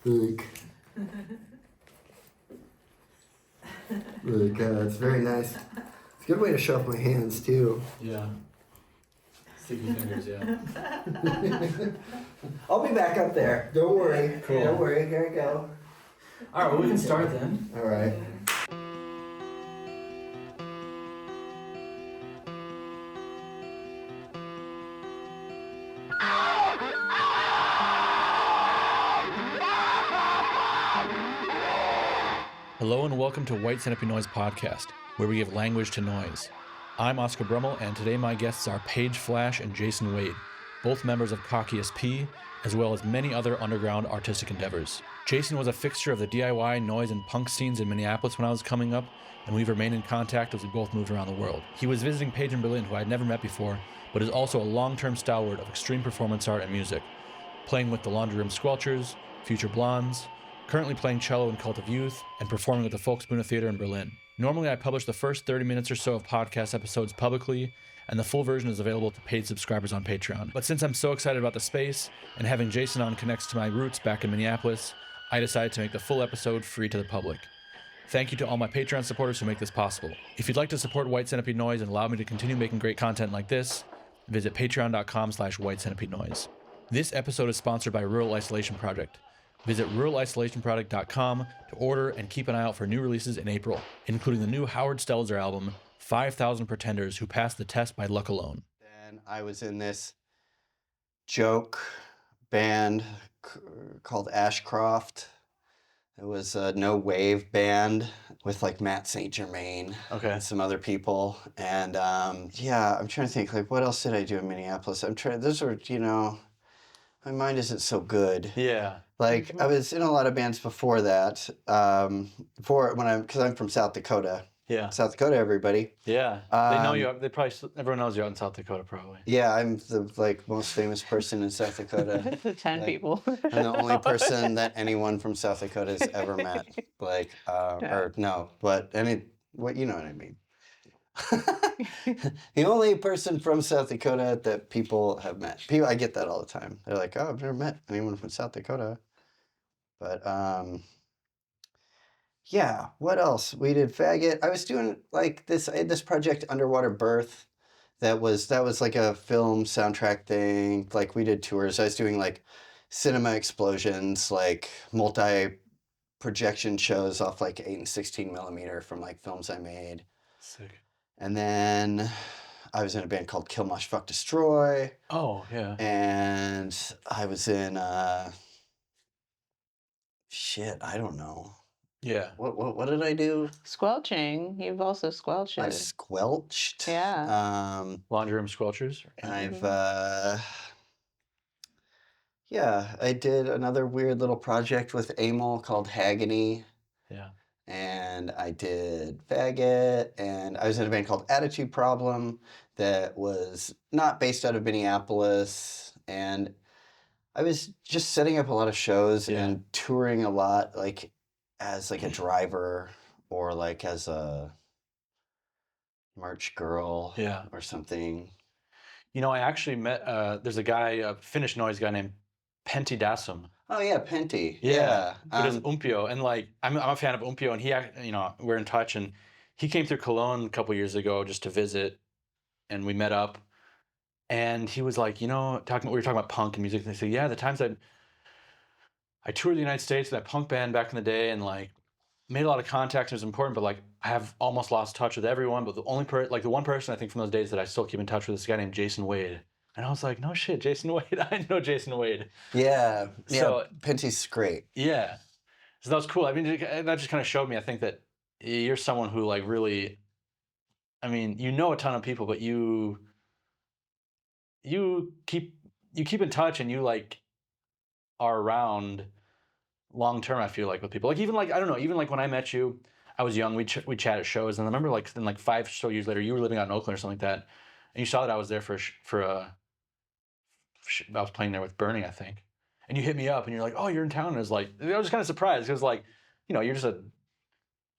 Look. Look, it's very nice. It's a good way to show off my hands, too. Yeah. Sticky fingers, yeah. I'll be back up there. Don't worry. Cool. Don't worry. Here I go. All right, well, we can start then. All right. Hello and welcome to White Centipede Noise Podcast, where we give language to noise. I'm Oscar Brummel, and today my guests are Paige Flash and Jason Wade, both members of E.S.P, as well as many other underground artistic endeavors. Jason was a fixture of the DIY, noise, and punk scenes in Minneapolis when I was coming up, and we've remained in contact as we both moved around the world. He was visiting Paige in Berlin, who I had never met before, but is also a long-term stalwart of extreme performance art and music, playing with the Laundry Room Squelchers, Future Blondes, currently playing cello in Cult of Youth, and performing with the Volksbühne Theater in Berlin. Normally, I publish the first 30 minutes or so of podcast episodes publicly, and the full version is available to paid subscribers on Patreon. But since I'm so excited about the space, and having Jason on connects to my roots back in Minneapolis, I decided to make the full episode free to the public. Thank you to all my Patreon supporters who make this possible. If you'd like to support White Centipede Noise and allow me to continue making great content like this, visit patreon.com/whitecentipedeNoise. This episode is sponsored by Rural Isolation Project. Visit ruralisolationproject.com to order and keep an eye out for new releases in April, including the new Howard Stelzer album, 5,000 Pretenders Who Passed the Test by Luck Alone. Then I was in this joke band called Ashcroft. It was a no wave band with like Matt St. Germain and some other people. And yeah, I'm trying to think, like, what else did I do in Minneapolis? Those are, my mind isn't so good. Yeah. Like, I was in a lot of bands before that, because I'm from South Dakota. Yeah. South Dakota, everybody. Yeah. They know you. Everyone knows you out in South Dakota, probably. Yeah, I'm the most famous person in South Dakota. The 10 people. I'm the only person that anyone from South Dakota has ever met. Like, or no, but you know what I mean. The only person from South Dakota that people have met. I get that all the time. They're like, "Oh, I've never met anyone from South Dakota." But yeah. What else? We did Faggot. I was doing like this. I had this project, Underwater Birth, that was like a film soundtrack thing. Like, we did tours. I was doing like cinema explosions, like multi-projection shows off like 8 and 16 millimeter from like films I made. Sick. And then I was in a band called Kill Mosh Fuck Destroy. Oh, yeah. And I was in I don't know. Yeah. What did I do? Squelching. You've also squelched. I squelched. Yeah. Laundry Room Squelchers. I've I did another weird little project with Emil called Hagony. Yeah. And I did Faggot, and I was in a band called Attitude Problem that was not based out of Minneapolis, and I was just setting up a lot of shows and touring a lot, like as like a driver or like as a merch girl or something. I actually met, there's a Finnish noise guy named Pentti Dasum. Oh yeah, Pentti. Yeah. He does Umpio, and like I'm a fan of Umpio, and he, we're in touch, and he came through Cologne a couple years ago just to visit, and we met up, and he was like, we were talking about punk and music, and they said, yeah, the times I toured the United States with that punk band back in the day, and like made a lot of contacts, and it was important, but like I have almost lost touch with everyone, but the only the one person I think from those days that I still keep in touch with is this guy named Jason Wade. And I was like, no shit, Jason Wade. I know Jason Wade. Yeah. So, Pentti's great. Yeah. So that was cool. I mean, that just kind of showed me, I think, that you're someone who like really, I mean, you know a ton of people, but you keep in touch, and you like are around long term, I feel like, with people. Like, even like, I don't know, even like when I met you, I was young, we chat at shows, and I remember like then like 5 or so years later, you were living out in Oakland or something like that, and you saw that I was there for I was playing there with Bernie, I think. And you hit me up, and you're like, oh, you're in town. And I was kind of surprised, because like, you're just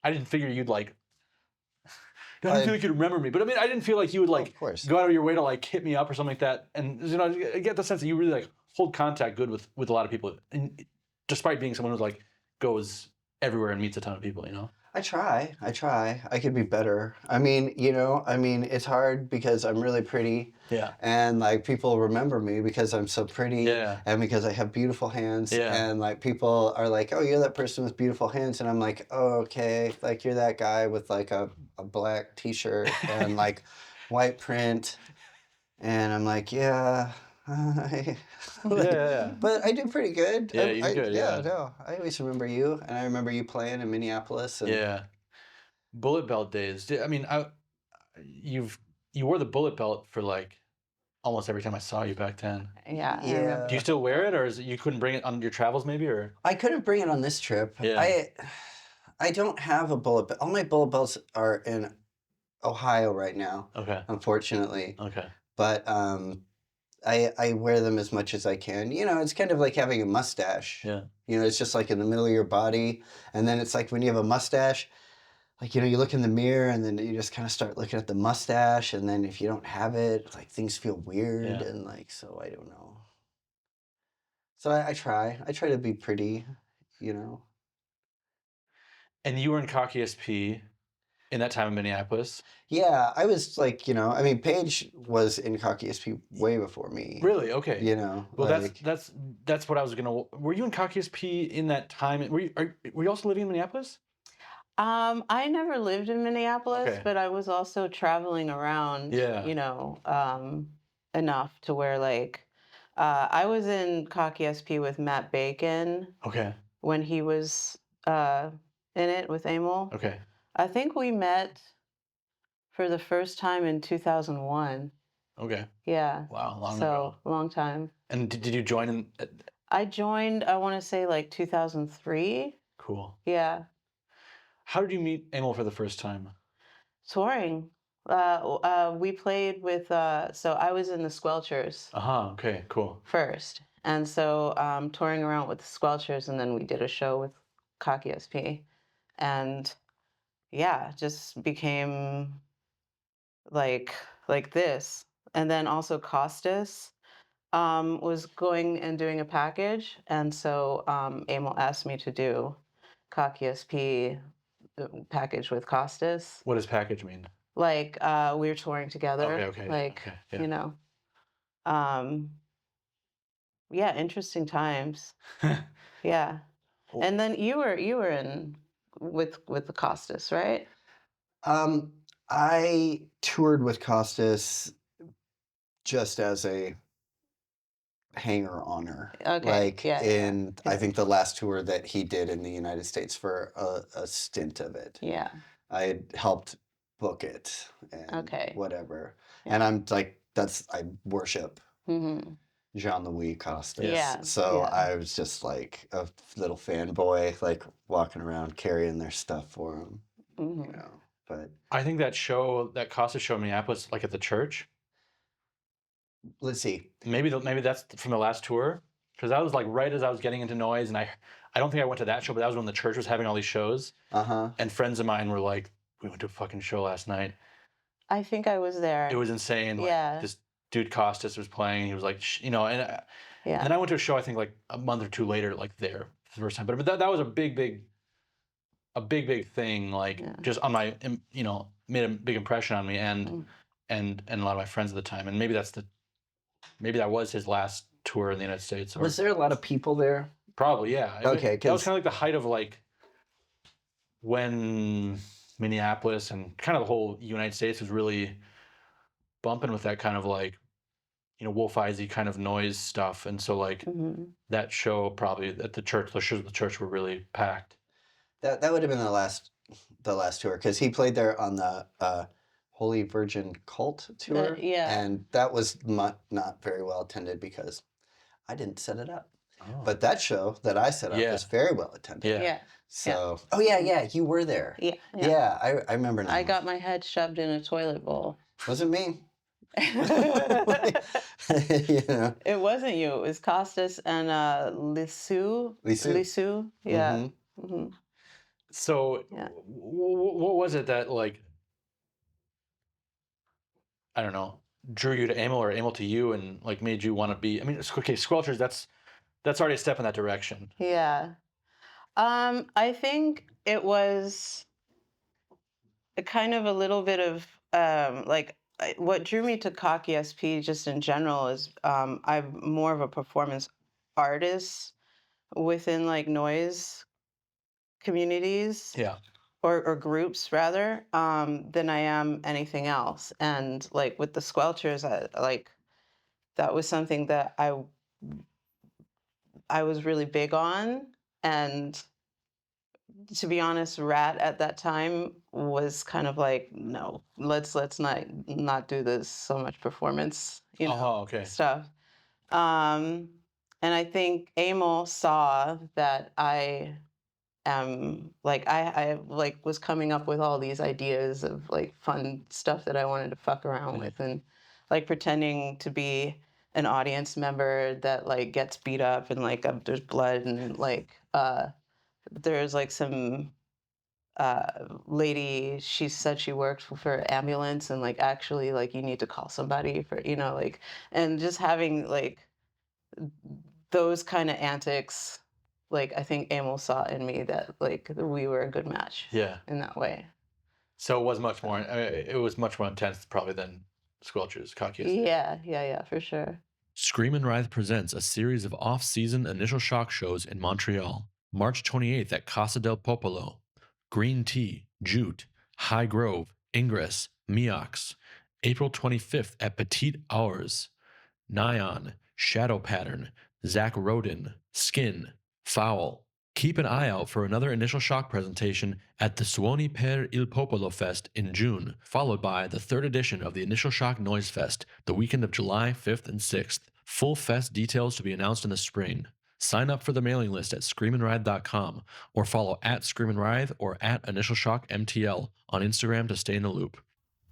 I didn't figure you'd like, I didn't feel like you'd remember me. But I mean, I didn't feel like you would like go out of your way to like hit me up or something like that. And I get the sense that you really like hold contact good with a lot of people. And despite being someone who's like goes everywhere and meets a ton of people, you know? I try. I could be better. I mean, it's hard because I'm really pretty. Yeah. And like people remember me because I'm so pretty. Yeah. And because I have beautiful hands. Yeah. And like people are like, oh, you're that person with beautiful hands. And I'm like, oh, okay. Like you're that guy with like a black t-shirt and like white print. And I'm like, yeah. Like, Yeah. but I do pretty good. Yeah, you do good, yeah. No, I always remember you, and I remember you playing in Minneapolis. And Yeah. Bullet belt days. I mean, you wore the bullet belt for like almost every time I saw you back then. Yeah. I Yeah. remember. Do you still wear it, or is it you couldn't bring it on your travels maybe, or? I couldn't bring it on this trip. Yeah. I don't have a bullet belt. All my bullet belts are in Ohio right now, Okay. unfortunately. Okay. But I wear them as much as I can. You know, it's kind of like having a mustache. Yeah. You know, it's just like in the middle of your body. And then it's like when you have a mustache, like, you know, you look in the mirror and then you just kind of start looking at the mustache. And then if you don't have it, like things feel weird. Yeah. And like, so I don't know. So I try. I try to be pretty, you know. And you were in Cocky E.S.P. in that time in Minneapolis. Yeah, I was like, you know, I mean, Paige was in Cocky E.S.P. way before me. Really? Okay. You know. Well, like, that's what I was gonna. Were you in Cocky E.S.P. in that time? Were you also living in Minneapolis? I never lived in Minneapolis, Okay. but I was also traveling around, Yeah. you know, enough to where like I was in Cocky SP with Matt Bacon Okay. when he was in it with Emil. Okay. I think we met for the first time in 2001. Okay. Yeah. Wow, long so ago. long time. And did you join in? I joined, I want to say like 2003. Cool. Yeah. How did you meet Emil for the first time? Touring. We played with, so I was in the Squelchers Okay, cool. first. And so touring around with the Squelchers, and then we did a show with Cocky SP. And yeah, just became like this. And then also Costas was going and doing a package. And so Emil asked me to do Cocky SP package with Costas. What does package mean? Like we were touring together. Okay. Like, Okay. Yeah. you know. Yeah, interesting times. Yeah. Cool. And then you were in with the Costas, right? I toured with Costas just as a hanger-oner. Okay. Like yeah. I think the last tour that he did in the United States for a stint of it. Yeah. I had helped book it and Okay. whatever. Yeah. And I'm like, I worship Mm-hmm. Jean-Louis Costas. Yeah, So yeah. I was just like a little fanboy, like walking around carrying their stuff for him. Mm-hmm. You know, but I think that Costas show in Minneapolis, like at the church. let's see. Maybe that's from the last tour, because that was like right as I was getting into noise, and I don't think I went to that show, but that was when the church was having all these shows. And friends of mine were like, "We went to a fucking show last night. I think I was there. It was insane. Like, Yeah. this dude Costas was playing. He was like, you know, and Yeah. then I went to a show. I think like a month or two later, like there for the first time. But that was a big thing. Like Yeah. just on my, you know, made a big impression on me and a lot of my friends at the time. And maybe that was his last tour in the United States. Was there a lot of people there? Probably, yeah. Okay, that was kind of like the height of like when Minneapolis and kind of the whole United States was really bumping with that kind of like, you know, Wolf Eyesy kind of noise stuff. And so like Mm-hmm. that show probably at the church, the shows at the church were really packed. That would have been the last tour because he played there on the Holy Virgin Cult tour. Yeah. And that was not very well attended because I didn't set it up. Oh. But that show that I set up Yeah. was very well attended. Yeah. Yeah. So, oh yeah, you were there. Yeah. Yeah, I remember now. I got my head shoved in a toilet bowl. Wasn't me. You know. It wasn't you. It was Costas and Lisu. Lisu. Yeah. Mhm. Mm-hmm. So Yeah. what was it that like, I don't know, drew you to Emil or Emil to you and like made you want to be, I mean, okay, Squelchers, that's That's already a step in that direction. Yeah. I think it was a kind of a little bit of what drew me to Cocky SP just in general is I'm more of a performance artist within like noise communities Yeah. or groups rather than I am anything else. And like with the Squelchers, that was something that I was really big on. And to be honest, Rat at that time was kind of like, no, let's not do this so much performance, Okay. stuff. Um, and I think Emil saw that I like I like was coming up with all these ideas of like fun stuff that I wanted to fuck around with, and like pretending to be an audience member that like gets beat up and like there's blood and like there's like some lady, she said she worked for ambulance and like actually like you need to call somebody for like, and just having like those kind of antics, like I think Emil saw in me that like we were a good match Yeah. in that way. So it was much more. It was much more intense probably than Squelchers, Cocky SP. Yeah, for sure. Scream and Writhe presents a series of off-season Initial Shock shows in Montreal. March 28th at Casa del Popolo, Green Tea, Jute, High Grove, Ingress, Miox. April 25th at Petite Hours, Nyan, Shadow Pattern, Zach Rodin, Skin, Foul. Keep an eye out for another Initial Shock presentation at the Suoni per il Popolo Fest in June, followed by the third edition of the Initial Shock Noise Fest, the weekend of July 5th and 6th. Full fest details to be announced in the spring. Sign up for the mailing list at screamandride.com or follow at Scream and Writhe or at Initial Shock MTL on Instagram to stay in the loop.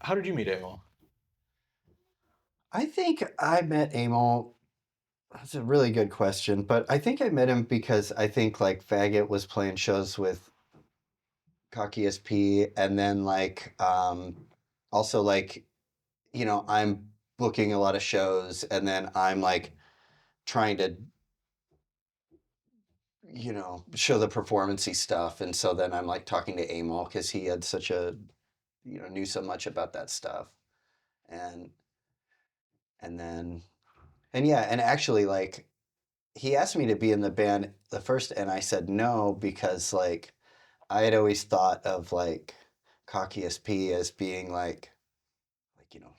How did you meet Emil? I think I met Emil. That's a really good question, but I think I met him because I think like Faggot was playing shows with Cocky SP, and then like also like I'm booking a lot of shows, and then I'm like trying to show the performancey stuff, and so then I'm like talking to Emil because he had such a knew so much about that stuff, and then yeah, and actually like he asked me to be in the band the first, and I said no because like I had always thought of like Cocky SP as being like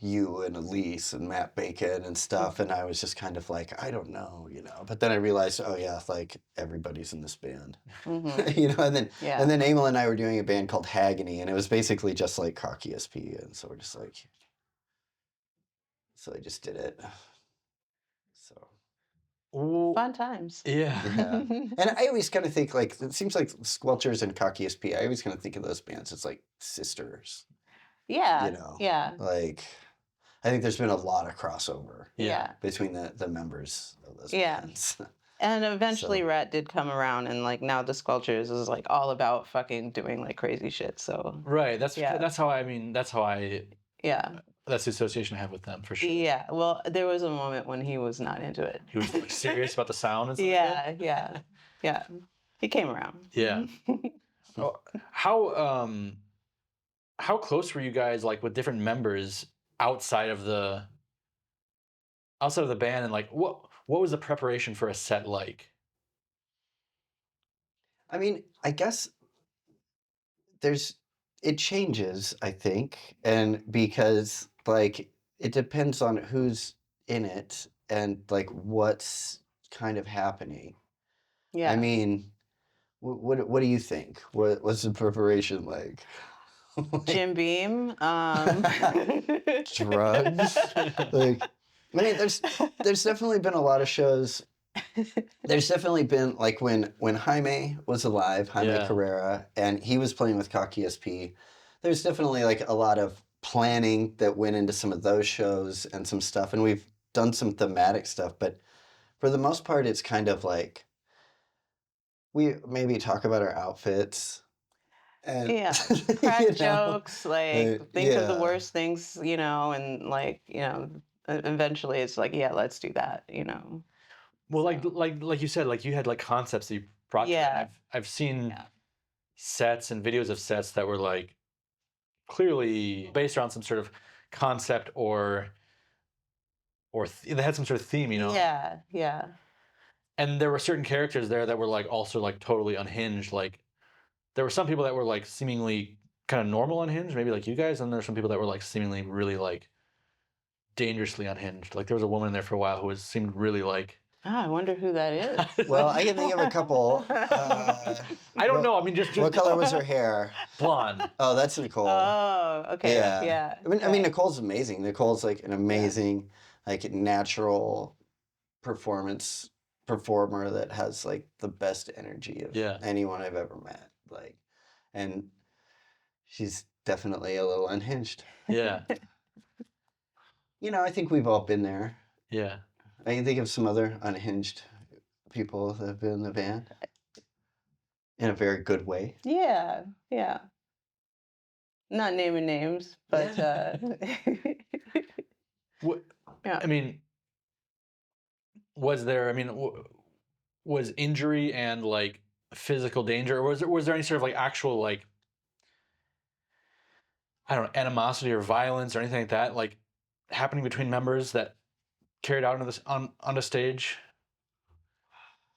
you and Elise and Matt Bacon and stuff, and I was just kind of like, I don't know, But then I realized, oh yeah, like everybody's in this band, Mm-hmm. and then Emil and I were doing a band called Hagony, and it was basically just like Cocky SP, and so we're just like, so I just did it. So Fun times. Yeah. And I always kind of think like it seems like Squelchers and Cocky SP. I always kind of think of those bands as like sisters. Yeah. Yeah. Like I think there's been a lot of crossover. Yeah. Between the members of those Yeah. bands. And eventually Rat did come around, and like now the Squelchers is like all about fucking doing like crazy shit. So Right. That's how I yeah. That's the association I have with them for sure. Yeah. Well, there was a moment when he was not into it. He was like serious about the sound and stuff. Yeah. He came around. Yeah. Oh, how close were you guys like with different members outside of the band, and like what was the preparation for a set like? I mean, I guess it changes, I think, and because like it depends on who's in it and like what's kind of happening. Yeah. I mean, what do you think? What's the preparation like? Jim Beam. Drugs. Like, I mean, there's definitely been a lot of shows. There's definitely been like when Jaime was alive, Jaime Carrera, and he was playing with Cocky SP. There's definitely like a lot of planning that went into some of those shows and some stuff, and we've done some thematic stuff, but for the most part, it's kind of like we maybe talk about our outfits. And, crack jokes, like think of the worst things, and like, eventually it's like, yeah, let's do that, Well, like you said, like you had like concepts that you brought to that. Yeah. I've seen Yeah. sets and videos of sets that were like clearly based around some sort of concept or they had some sort of theme, you know. Yeah, yeah. And there were certain characters there that were like also like totally unhinged. Like there were some people that were like seemingly kind of normal unhinged, maybe like you guys, and there were some people that were like seemingly really like dangerously unhinged. Like there was a woman there for a while who seemed really like. Oh, I wonder who that is. Well, I can think of a couple. I don't know. I mean, just What color was her hair? blonde. Oh, that's Nicole. Oh, okay. Yeah. Yeah. I mean, right. Nicole's amazing. Nicole's like an amazing, like natural performer that has like the best energy of Yeah. anyone I've ever met. Like, and she's definitely a little unhinged. Yeah. You know, I think we've all been there. Yeah. I can think of some other unhinged people that have been in the band in a very good way. Yeah, yeah. Not naming names, but What? yeah. I mean, was there? I mean, was injury and like physical danger, or was there any sort of like actual like I don't know animosity or violence or anything like that like happening between members that carried out on the stage?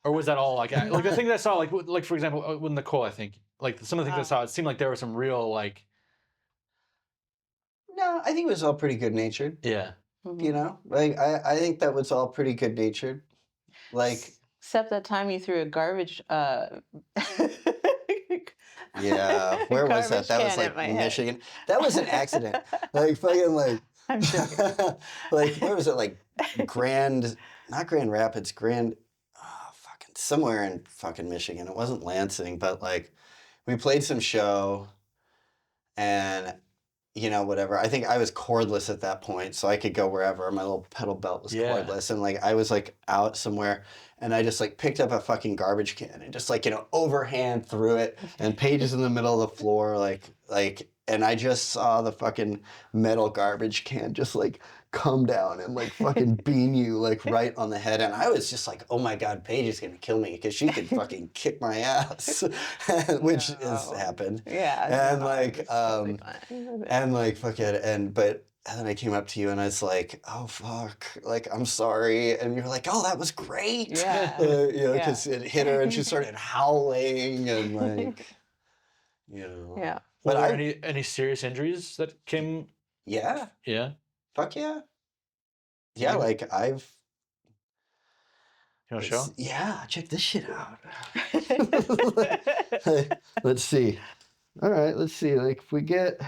Or was that all like the thing that I saw like for example with Nicole, I think like some of the things I saw, it seemed like there was some real like No, I think it was all pretty good natured. yeah. You know, like I think that was all pretty good natured. Like, Except that time you threw a garbage yeah, where was that? garbage That was can like at my head. Michigan. That was an accident. Like fucking like, I'm joking. like where was it? Like not Grand Rapids, fucking somewhere in fucking Michigan. It wasn't Lansing, but like we played some show, and you know, whatever. I think I was cordless at that point, so I could go wherever. My little pedal belt was Yeah. cordless, and like I was like out somewhere, and I just like picked up a fucking garbage can and just like, you know, overhand threw it, and Paige is in the middle of the floor, like, and I just saw the fucking metal garbage can just like come down and like fucking bean you like right on the head, and I was just like, oh my god, Paige is gonna kill me because she could fucking kick my ass, which has happened. Yeah. And like it's totally fine. and like fuck it, and then I came up to you and I was like, oh fuck, like I'm sorry, and you're like, oh that was great, Yeah. you know, because it hit her and she started howling and like, you know, Yeah. Were But there any serious injuries that came? yeah, Yeah. fuck yeah, yeah, You- like I've. You want to show? Yeah, check this shit out. Let's see. All right, let's see. Like if we get,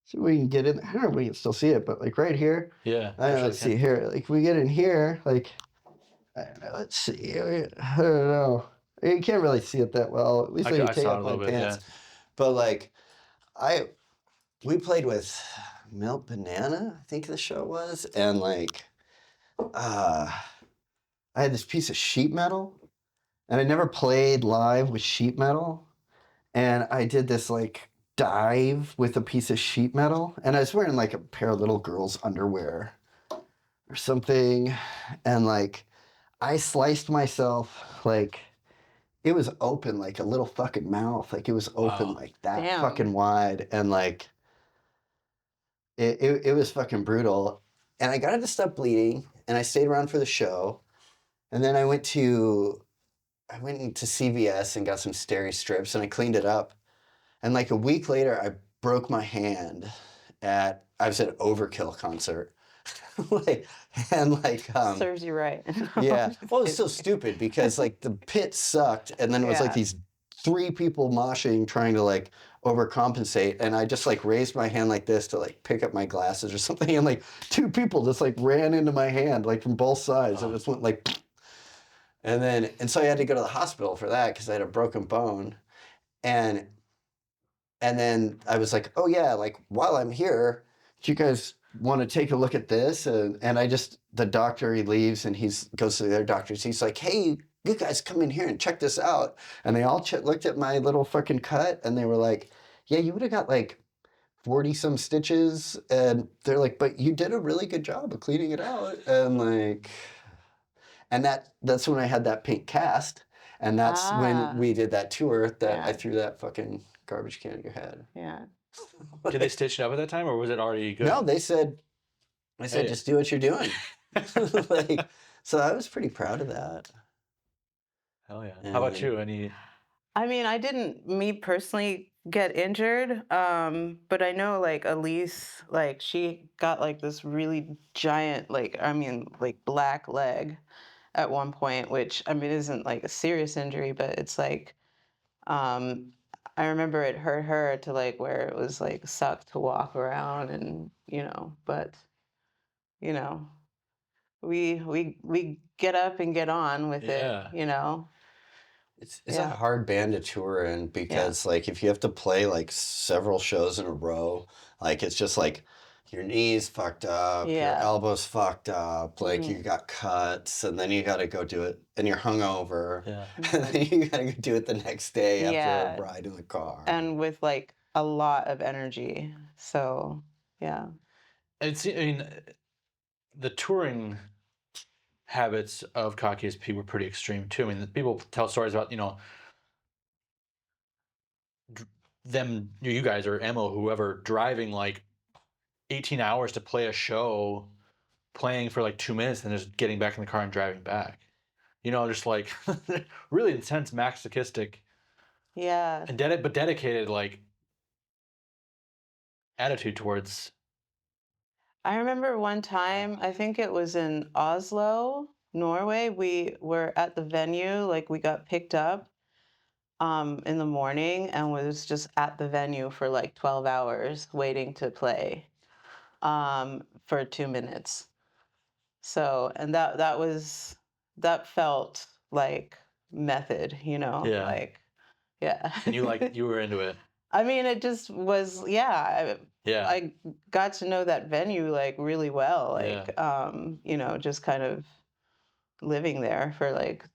see if we can get in. I don't know if we can still see it, but like right here. Yeah. Let's see here. Like if we get in here, like I don't know, let's see. I don't know. You can't really see it that well. At least I when you saw take it a off my little bit, pants. But like, we played with Milk Banana, I think the show was, and like, I had this piece of sheet metal, and I never played live with sheet metal, and I did this like dive with a piece of sheet metal, and I was wearing like a pair of little girls' underwear or something, and like I sliced myself like it was open like a little fucking mouth, like it was open Wow. like that Damn. fucking wide, and like it was fucking brutal, and I got it to stop bleeding, and I stayed around for the show, and then I went into CVS and got some steri strips, and I cleaned it up. And like a week later, I broke my hand I was at an Overkill concert. Serves you right. Yeah. Well, it was so stupid because like the pit sucked, and then it was like Yeah. these 3 people moshing trying to like overcompensate, and I just like raised my hand like this to like pick up my glasses or something, and like 2 people just like ran into my hand like from both sides, and it just went like. And so I had to go to the hospital for that because I had a broken bone. And then I was like, oh yeah, like while I'm here, do you guys want to take a look at this? And the doctor, he leaves and goes to the other doctors. He's like, hey, you guys come in here and check this out. And they all looked at my little fucking cut, and they were like, yeah, you would have got like 40 some stitches. And they're like, but you did a really good job of cleaning it out. And like, And that's when I had that pink cast. And that's when we did that tour that I threw that fucking garbage can at your head. Yeah. Did they stitch it up at that time, or was it already good? No, they said, Hey. just do what you're doing. Like, so I was pretty proud of that. Hell yeah. How about you? Any? I mean, I didn't, me personally, get injured, but I know like Elise, like she got like this really giant, like, I mean, like black leg at one point, which I mean isn't like a serious injury, but it's like, I remember it hurt her to like where it was like sucked to walk around, and but you know, we get up and get on with Yeah. it. It's a hard band to tour in because like if you have to play like several shows in a row, like it's just like your knees fucked up, your elbows fucked up, like you got cuts, and then you got to go do it, and you're hungover, and then you got to go do it the next day after a ride in the car, and with like a lot of energy. So I mean, the touring habits of Cocky E.S.P were pretty extreme too. I mean, people tell stories about them, you guys or Emil, whoever, driving like 18 hours to play a show, playing for like 2 minutes, and just getting back in the car and driving back. Just like really intense, masochistic, and but dedicated like attitude towards. I remember one time, I think it was in Oslo, Norway. We were at the venue, like we got picked up in the morning and was just at the venue for like 12 hours waiting to play for 2 minutes. So, and that felt like method, like, And you were into it. I mean, it just was, I got to know that venue like really well, like, just kind of living there for like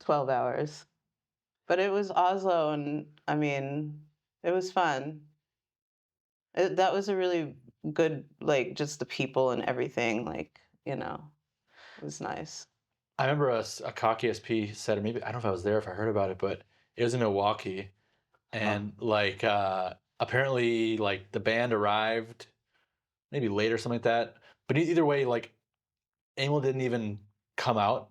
12 hours. But it was Oslo, and I mean, it was fun. That was a really good, like, just the people and everything, like, it was nice. I remember a Cocky E.S.P said, or maybe I don't know if I was there, if I heard about it, but it was in Milwaukee, and like apparently like the band arrived maybe late or something like that. But either way, like Emil didn't even come out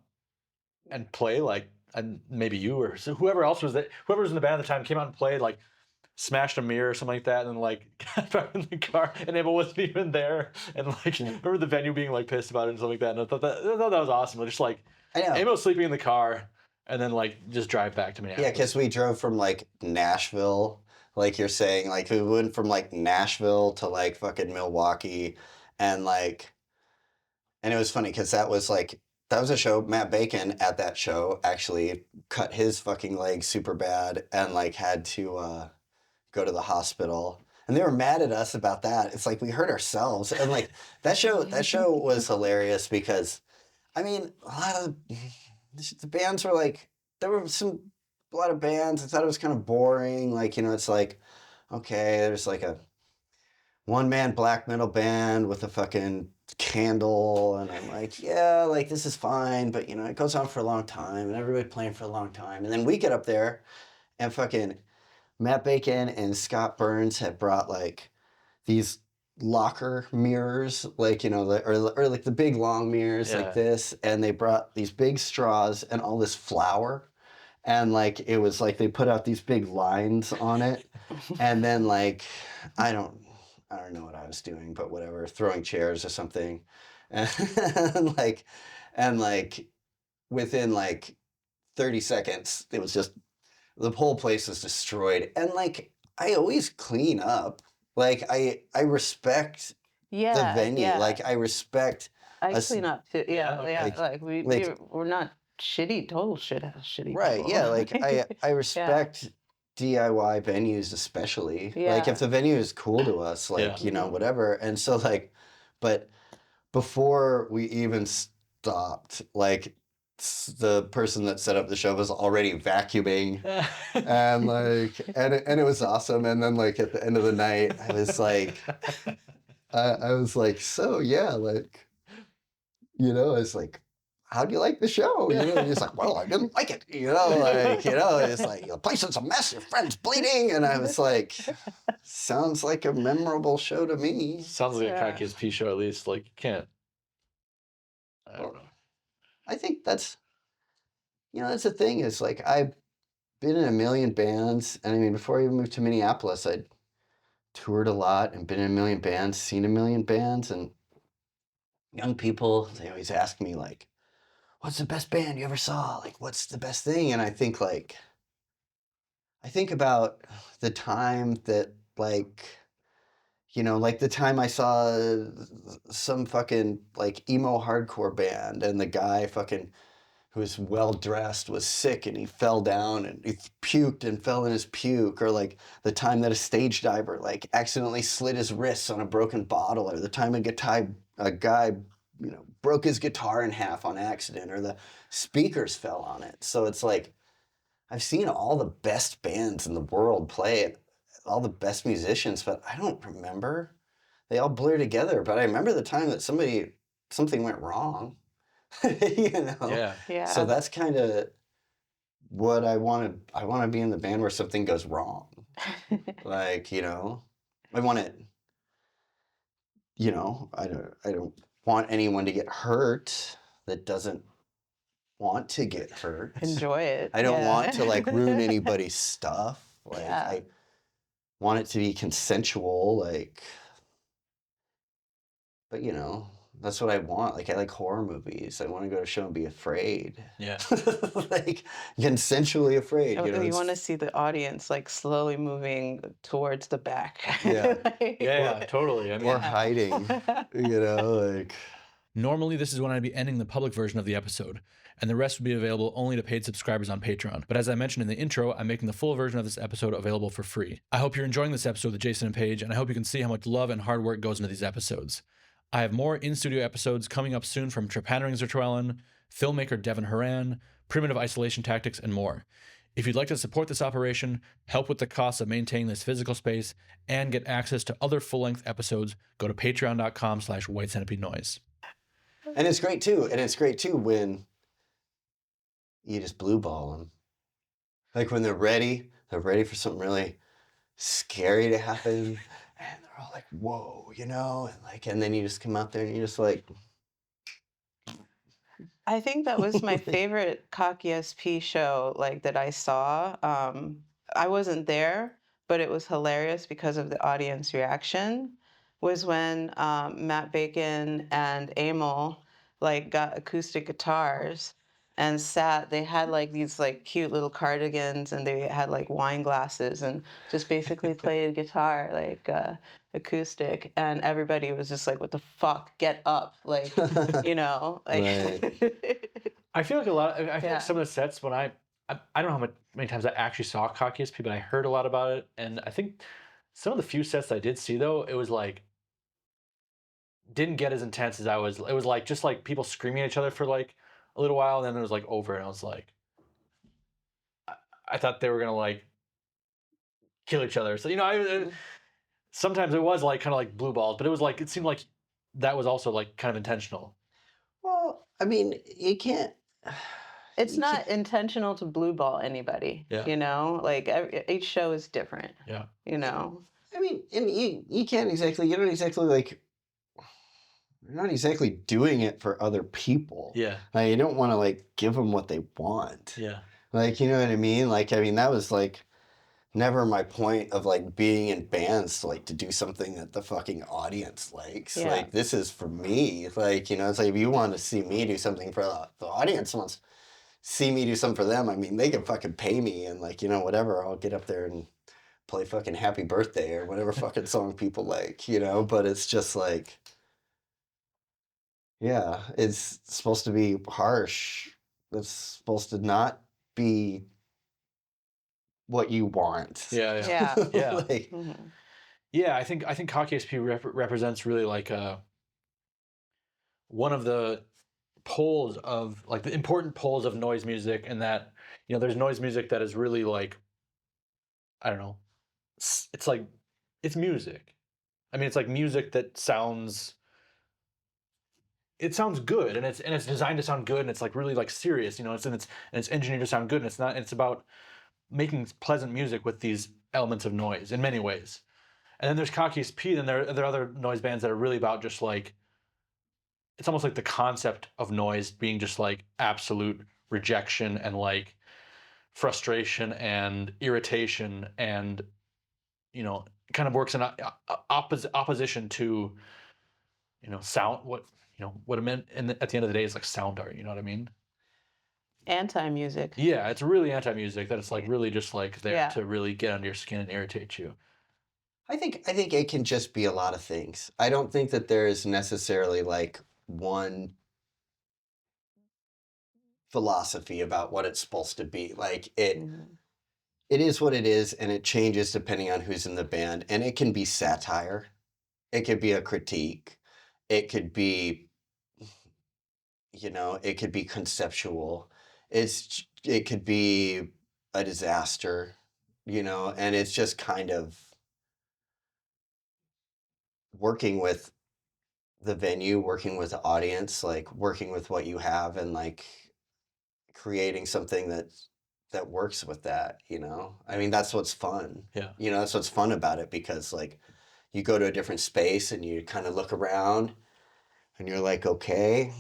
and play. Like, and maybe you or whoever else was whoever was in the band at the time came out and played, like smashed a mirror or something like that, and then like got back in the car, and Emil wasn't even there. And like, remember the venue being like pissed about it and something like that. And I thought that was awesome. Just like Emil sleeping in the car, and then like just drive back to Minneapolis. Yeah, because we drove from like Nashville, like you're saying, like we went from like Nashville to like fucking Milwaukee, and it was funny because that was a show. Matt Bacon at that show actually cut his fucking leg super bad and like had to go to the hospital. And they were mad at us about that. It's like we hurt ourselves. And like that show was hilarious because I mean, a lot of the bands were like, there were a lot of bands. I thought it was kind of boring. Like, it's like, okay, there's like a one-man black metal band with a fucking candle. And I'm like, yeah, like this is fine. But, it goes on for a long time and everybody playing for a long time. And then we get up there and fucking Matt Bacon and Scott Burns had brought like these locker mirrors, like, or like the big long mirrors like this. And they brought these big straws and all this flour. And like, it was like they put out these big lines on it. And then like, I don't know what I was doing, but whatever, throwing chairs or something. And like within like 30 seconds, it was just, the whole place was destroyed. And like, I always clean up. Like I respect the venue. Yeah. Like I respect. I clean up too. Yeah. Like we're not total shitty. Right. People. Yeah. Like I respect DIY venues, especially. Yeah. Like if the venue is cool to us, like, whatever. And so like, but before we even stopped, like the person that set up the show was already vacuuming and like, and it was awesome. And then like at the end of the night, I was like, I was like, so yeah, like, I was like, how'd you like the show? You know, he's like, well, I didn't like it. You know, like, it's like, the place is a mess. Your friend's bleeding. And I was like, sounds like a memorable show to me. Sounds like a Cocky E.S.P show, at least. Like, you can't. I don't know. I think that's the thing is, like, I've been in a million bands. And I mean, before I even moved to Minneapolis, I'd toured a lot and been in a million bands, seen a million bands. And young people, they always ask me, like, what's the best band you ever saw? Like, what's the best thing? And I think about the time that, like, like the time I saw some fucking like emo hardcore band and the guy fucking who was well dressed was sick and he fell down and he puked and fell in his puke, or like the time that a stage diver like accidentally slit his wrists on a broken bottle, or the time a guy broke his guitar in half on accident, or the speakers fell on it. So it's like I've seen all the best bands in the world play, all the best musicians, but I don't remember. They all blur together, but I remember the time that something went wrong. Yeah. Yeah. So that's kind of what I want to be in the band where something goes wrong. Like, I want it, I don't want anyone to get hurt that doesn't want to get hurt. Enjoy it. I don't want to like ruin anybody's stuff. Like I want it to be consensual, like, but that's what I want. Like I like horror movies. I want to go to a show and be afraid. Yeah. Like consensually afraid. You want to see the audience like slowly moving towards the back. Yeah. Yeah, totally. I mean, or hiding. Like. Normally, this is when I'd be ending the public version of the episode, and the rest would be available only to paid subscribers on Patreon. But as I mentioned in the intro, I'm making the full version of this episode available for free. I hope you're enjoying this episode with Jason and Paige, and I hope you can see how much love and hard work goes into these episodes. I have more in-studio episodes coming up soon from Trepanering Zertruellen, filmmaker Devin Horan, Primitive Isolation Tactics, and more. If you'd like to support this operation, help with the costs of maintaining this physical space, and get access to other full-length episodes, go to patreon.com/whitecentipedeNoise. And it's great too when you just blue ball them. Like when they're ready for something really scary to happen, and they're all like, whoa, and then you just come out there and you're just like. I think that was my favorite Cocky E.S.P show, like that I saw. I wasn't there, but it was hilarious because of the audience reaction. Was when Matt Bacon and Emil like got acoustic guitars and they had like these like cute little cardigans and they had like wine glasses and just basically played guitar like acoustic, and everybody was just like, what the fuck, get up, like like I feel like I feel like some of the sets when I don't know many times I actually saw Cocky E.S.P, but I heard a lot about it, and I think some of the few sets I did see though, it was like didn't get as intense as it was like just like people screaming at each other for like a little while, and then it was like over, and I was like, I thought they were gonna like kill each other. So sometimes it was like kind of like blue balls, but it seemed like that was also like kind of intentional. Well, I mean, you can't. It's not intentional to blue ball anybody. Yeah. Like each show is different. Yeah. I mean, and you can't exactly. You're not exactly like. You're not exactly doing it for other people. Yeah. Like, you don't want to like give them what they want. Yeah. Like, you know what I mean? Like, I mean, that was like never my point of like being in bands, like to do something that the fucking audience likes. Yeah. Like, this is for me. Like, it's like if you want to see me do something for the audience wants to see me do something for them, I mean, they can fucking pay me and like, whatever, I'll get up there and play fucking Happy Birthday or whatever fucking song people like, but it's just like, yeah, it's supposed to be harsh. It's supposed to not be what you want. Yeah. Yeah. Yeah. Like, Yeah, I think Cocky E.S.P represents really like one of the poles of like the important poles of noise music, and that there's noise music that is really like, I don't know, it's like it's music. I mean, it's like music that sounds it sounds good, and it's designed to sound good, and it's like really like serious, you know. It's engineered to sound good, and it's about making pleasant music with these elements of noise in many ways. And then there's Cocky E.S.P. Then there are other noise bands that are really about just like, it's almost like the concept of noise being just like absolute rejection and like frustration and irritation, and you know, kind of works in opposition to, you know, sound, what, you know, what it meant at the end of the day is like sound art, you know what I mean? Anti-music. Yeah, it's really anti-music, that it's like really just like there Yeah. to really get under your skin and irritate you. I think it can just be a lot of things. I don't think that there is necessarily like one philosophy about what it's supposed to be. Like Mhm. it is what it is, and it changes depending on who's in the band. And it can be satire, it could be a critique, it could be, you know, it could be conceptual. It could be a disaster, you know, and it's just kind of working with the venue, working with the audience, like working with what you have and like creating something that works with that, you know? I mean, that's what's fun. Yeah. You know, that's what's fun about it, because like you go to a different space and you kind of look around and you're like, okay,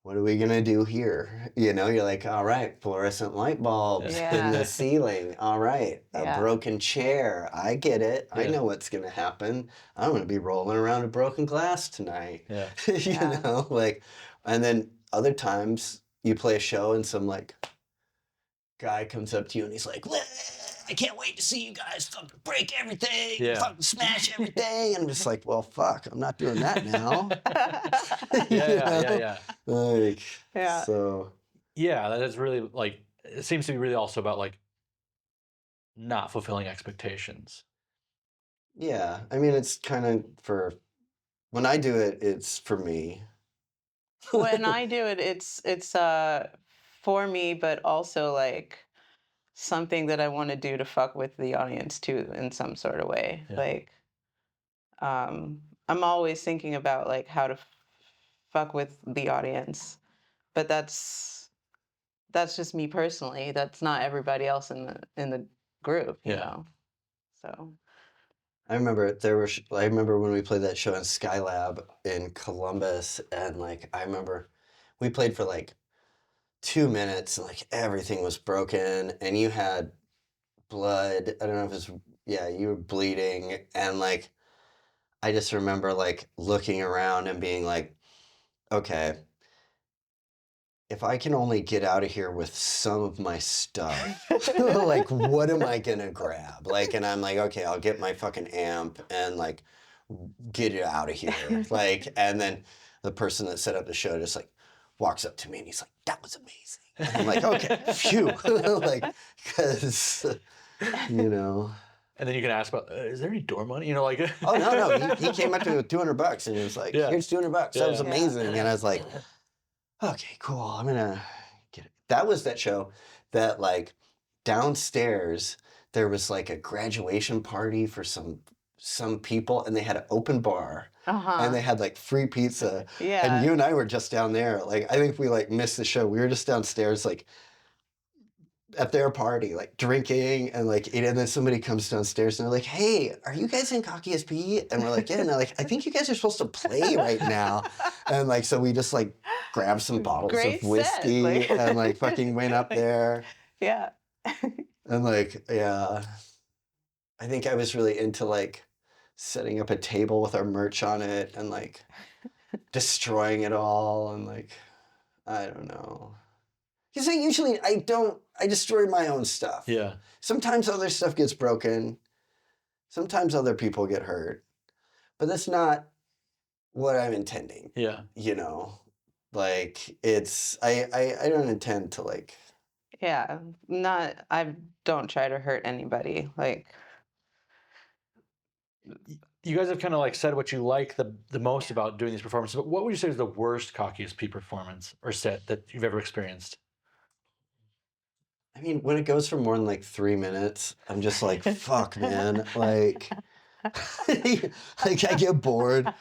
what are we gonna do here? You know, you're like, all right, fluorescent light bulbs in the Yeah. ceiling. All right, a Yeah. broken chair. I get it. I Yeah. know what's gonna happen. I'm gonna be rolling around a broken glass tonight. Yeah. You Yeah. know, like, and then other times you play a show and some like guy comes up to you and he's like, "Wah, I can't wait to see you guys fucking break everything, Yeah. fucking smash everything." And I'm just like, well, fuck, I'm not doing that now. Yeah. Like, Yeah. so. Yeah, that is really like, it seems to be really also about like not fulfilling expectations. Yeah, I mean, it's kind of when I do it, it's for me. When I do it, it's for me, but also like something that I want to do to fuck with the audience too in some sort of way. Yeah. Like I'm always thinking about like how to fuck with the audience, but that's just me personally. That's not everybody else in the group, you Yeah. know. So I remember when we played that show in Skylab in Columbus, and like I remember we played for like 2 minutes, and like everything was broken, and you had blood. I don't know if it's yeah, you were bleeding, and like I just remember like looking around and being like, okay, if I can only get out of here with some of my stuff, like what am I gonna grab? Like, and I'm like, okay, I'll get my fucking amp and like get it out of here. Like, and then the person that set up the show just like walks up to me and he's like, "That was amazing." And I'm like, okay, phew. Like, because you know. And then you can ask about, is there any door money? You know, like. Oh no, he came up to me with $200 and he was like, Yeah. "Here's $200. That was Yeah. amazing." And I was like, okay, cool. I'm gonna get it. That was that show that like downstairs there was like a graduation party for some people, and they had an open bar and they had like free pizza. yeah. And you and I were just down there. Like I think we like missed the show. We were just downstairs like at their party, like drinking and like eating. And then somebody comes downstairs and they're like, "Hey, are you guys in Cocky E.S.P?" And we're like, "Yeah." And they're like, "I think you guys are supposed to play right now." And like, so we just like grabbed some bottles Great of whiskey set, like- and like fucking went up there. Yeah. And like, yeah, I think I was really into like setting up a table with our merch on it and like destroying it all. And like, I don't know. Because I destroy my own stuff. Yeah. Sometimes other stuff gets broken. Sometimes other people get hurt. But that's not what I'm intending. Yeah. You know? Like, I don't intend to, like... Yeah. I don't try to hurt anybody. Like, You guys have kind of like said what you like the most about doing these performances, but what would you say is the worst Cocky E.S.P performance or set that you've ever experienced? I mean, when it goes for more than, like, 3 minutes, I'm just like, fuck, man. Like, I get bored.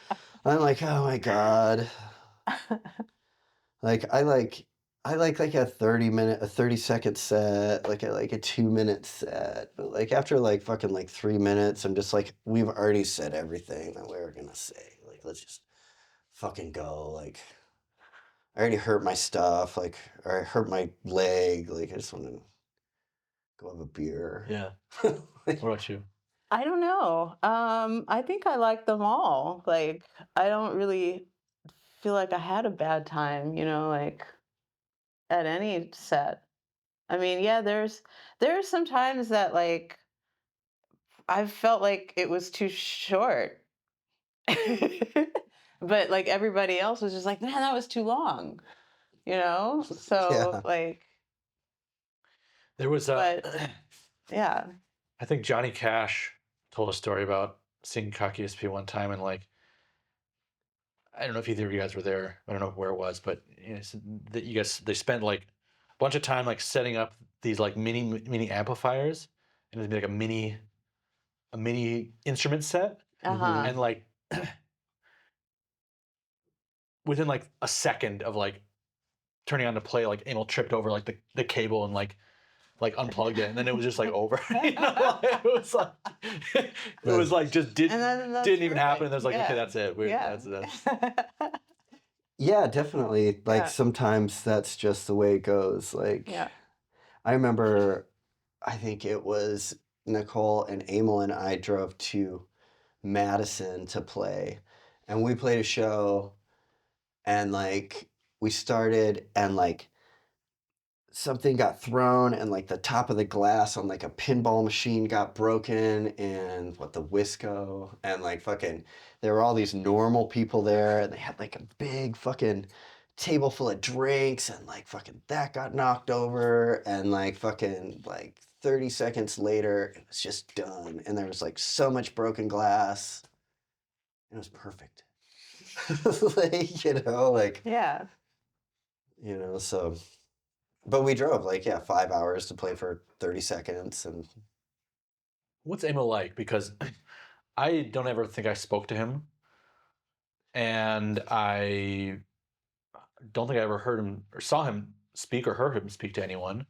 I'm like, oh my God. Like I like a 30-second set, like a 2-minute set. But like after like fucking like 3 minutes, I'm just like, we've already said everything that we were gonna say. Like let's just fucking go. Like I already hurt my stuff, like or I hurt my leg. Like I just want to go have a beer. Yeah. Like, What about you? I don't know. I think I like them all. Like, I don't really feel like I had a bad time, like at any set. I mean, yeah, there's some times that like I felt like it was too short. But like everybody else was just like, man, that was too long, So yeah. like, There was but yeah. I think Johnny Cash told a story about seeing Cocky SP one time, and like, I don't know if either of you guys were there. I don't know where it was, but that you guys they spent like a bunch of time like setting up these like mini amplifiers, and it'd be like a mini instrument set, Uh-huh. and like within like a second of like turning on to play, like Emil tripped over like the cable and like unplugged it, and then it was just like over. It was like it was like just And then that's didn't even happen. And perfect. there's like, Yeah. okay, that's it. Yeah. That's Yeah, definitely. Like Yeah. sometimes that's just the way it goes. Like Yeah. I remember, I think it was Nicole and Emil and I drove to Madison to play, and we played a show, and like we started, and like something got thrown, and like the top of the glass on like a pinball machine got broken, and what the Wisco, and like fucking, there were all these normal people there, and they had like a big fucking table full of drinks, and like fucking that got knocked over, and like fucking like 30 seconds later it was just done, and there was like so much broken glass. It was perfect. Like, like, Yeah. so, but we drove like, yeah, 5 hours to play for 30 seconds. And What's Emil like? Because I don't ever think I spoke to him, and I don't think I ever heard him or saw him speak or heard him speak to anyone.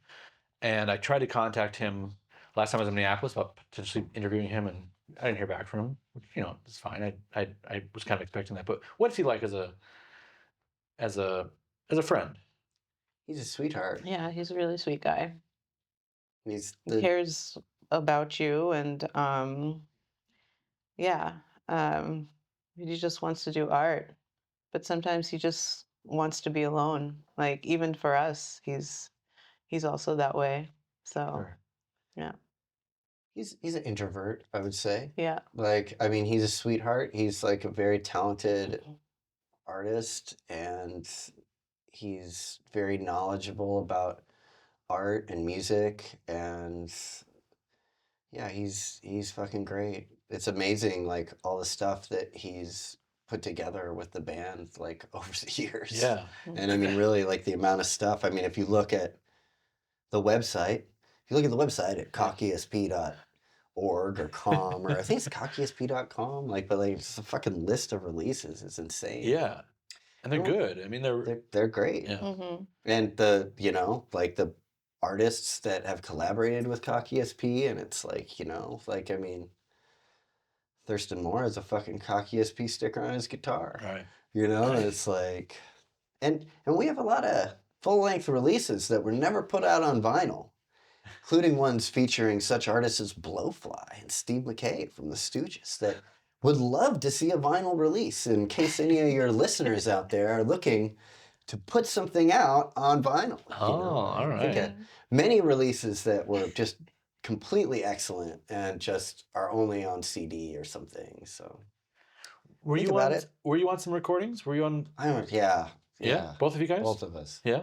And I tried to contact him last time I was in Minneapolis about potentially interviewing him, and I didn't hear back from him, which it's fine. I was kind of expecting that. But what's he like as a friend? he's a sweetheart. Yeah, he's a really sweet guy. He's He cares about you, and yeah, um he just wants to do art, but sometimes he just wants to be alone. Like even for us, he's also that way. So Sure. yeah. he's an introvert, I would say. Yeah. Like, I mean, he's a sweetheart. He's like a very talented artist, and he's very knowledgeable about art and music, and yeah, he's fucking great. It's amazing, like all the stuff that he's put together with the band, like over the years. Yeah. And I mean, really, like the amount of stuff. I mean, if you look at the website, at cockysp.org or com, or I think it's cockysp.com, like, but like just a fucking list of releases is insane. Yeah. And they're Yeah. good. I mean, They're great. yeah. Mm-hmm. And like the artists that have collaborated with Cocky SP, and it's like, like, I mean, Thurston Moore has a fucking Cocky SP sticker on his guitar. Right. It's like, and we have a lot of full-length releases that were never put out on vinyl, including ones featuring such artists as Blowfly and Steve McKay from the Stooges that would love to see a vinyl release, in case any of your listeners out there are looking to put something out on vinyl. All I think right. many releases that were just completely excellent and just are only on CD or something. So Were think you about on? it. Were you on some recordings? Were you on? I don't. Yeah. Yeah. Both of you guys. Both of us. Yeah.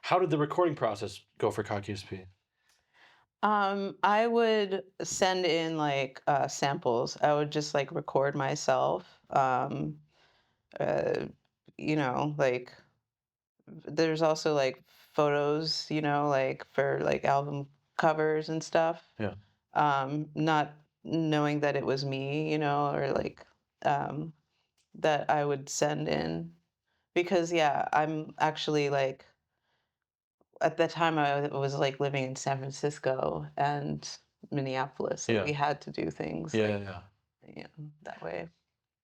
How did the recording process go for Cocky SP? I would send in like samples. I would just like record myself. Uh, like there's also like photos, like for like album covers and stuff. Yeah. Not knowing that it was me, or like, that I would send in because yeah, I'm actually like at the time I was like living in San Francisco and Minneapolis, so we Yeah. had to do things Yeah, like yeah. that way.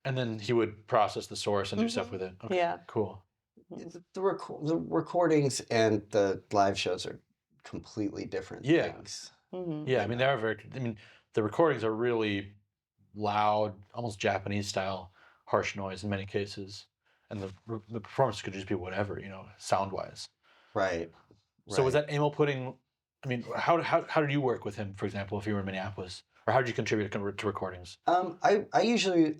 And then he would process the source and do stuff Mhm. with it. Okay, Yeah. cool. Mhm. The recordings and the live shows are completely different Yeah. things. Mhm. Yeah, I mean, they're very, I mean, the recordings are really loud, almost Japanese style, harsh noise in many cases. And the performance could just be whatever, sound wise. Right. So was Right. that Emil putting, I mean, how did you work with him, for example, if you were in Minneapolis? Or how did you contribute to recordings? I usually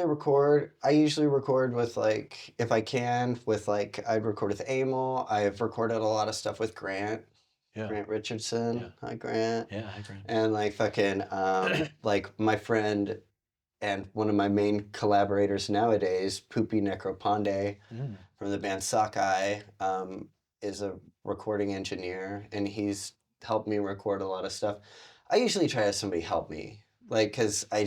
record with like if I can with like I'd record with Emil. I've recorded a lot of stuff with Grant Yeah. Richardson. Yeah. Hi Grant. Yeah, I agree. And like fucking like my friend and one of my main collaborators nowadays, Poopy Necropande Mm. from the band Sockeye, is a recording engineer, and he's helped me record a lot of stuff. I usually try to have somebody help me, like, because I'm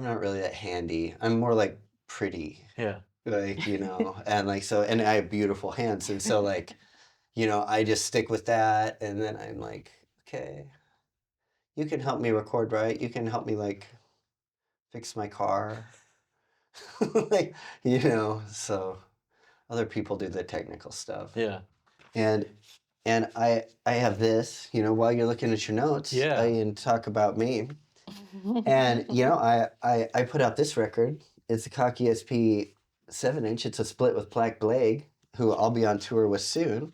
not really that handy. I'm more like pretty, Yeah. like, and like, so, and I have beautiful hands. And so, like, I just stick with that. And then I'm like, okay, you can help me record, right? You can help me, like, fix my car. Like, so other people do the technical stuff. Yeah. And I have this, while you're looking at your notes, Yeah. I can talk about me. And I put out this record. It's a Cocky E.S.P 7-inch. It's a split with Black Blake, who I'll be on tour with soon.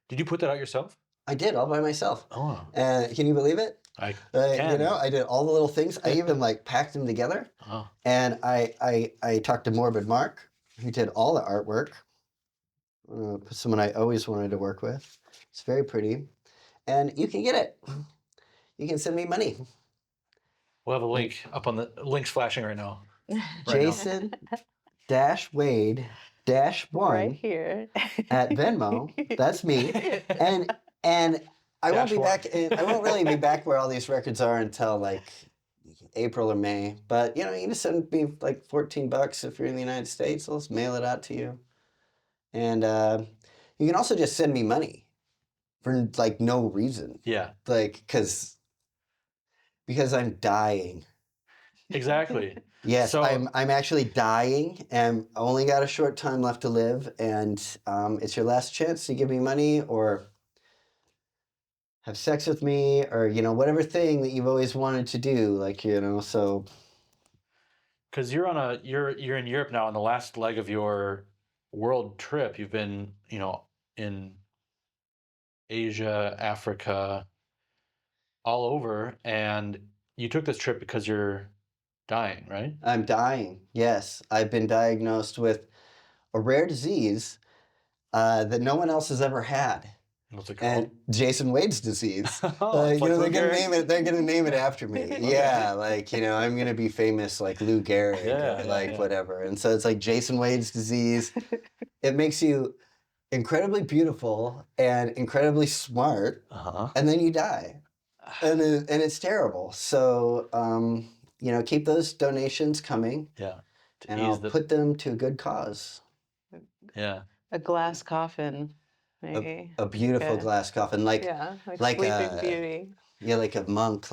Did you put that out yourself? I did all by myself. Oh. And can you believe it? I can. I did all the little things. I even like packed them together. Oh. And I talked to Morbid Mark, who did all the artwork. Someone I always wanted to work with. It's very pretty. And you can get it. You can send me money. We'll have a link up on the links flashing right now. Jason dash Wade dash one right here at Venmo. That's me. And I won't Dash be one. back. I won't really be back where all these records are until like April or May. But you can just send me like $14 if you're in the United States. I'll just mail it out to you. And you can also just send me money for like no reason. Yeah. Like because I'm dying. Exactly. Yes, So- I'm actually dying, and I only got a short time left to live, and it's your last chance to give me money or have sex with me or whatever thing that you've always wanted to do, like so. Because you're in Europe now on the last leg of your world trip. You've been, in Asia, Africa, all over, and you took this trip because you're dying, right? I'm dying. Yes, I've been diagnosed with a rare disease that no one else has ever had. What's it called? And Jason Wade's disease. Oh, it's like they're Lou gonna Gehrig? name it. They're gonna name it after me. Yeah, like I'm gonna be famous like Lou Gehrig, Yeah, or yeah, like yeah. whatever. And so it's like Jason Wade's disease. It makes you incredibly beautiful and incredibly smart, Uh-huh. and then you die, and it's terrible. So keep those donations coming, Yeah. To and ease I'll the put them to a good cause. yeah. a glass coffin, maybe. A beautiful Okay. glass coffin, like like Sleeping Beauty. Yeah, like a monk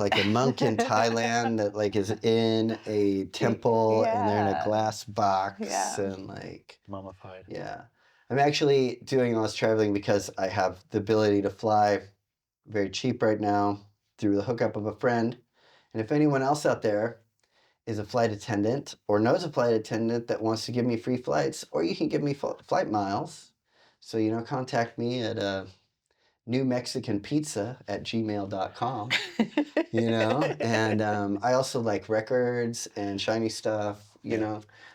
in Thailand that like is in a temple and they're in a Yeah. glass box Yeah. and like Mummified. yeah. I'm actually doing all this traveling because I have the ability to fly very cheap right now through the hookup of a friend. And if anyone else out there is a flight attendant or knows a flight attendant that wants to give me free flights, or you can give me flight miles. So, contact me at newmexicanpizza@gmail.com, and I also like records and shiny stuff,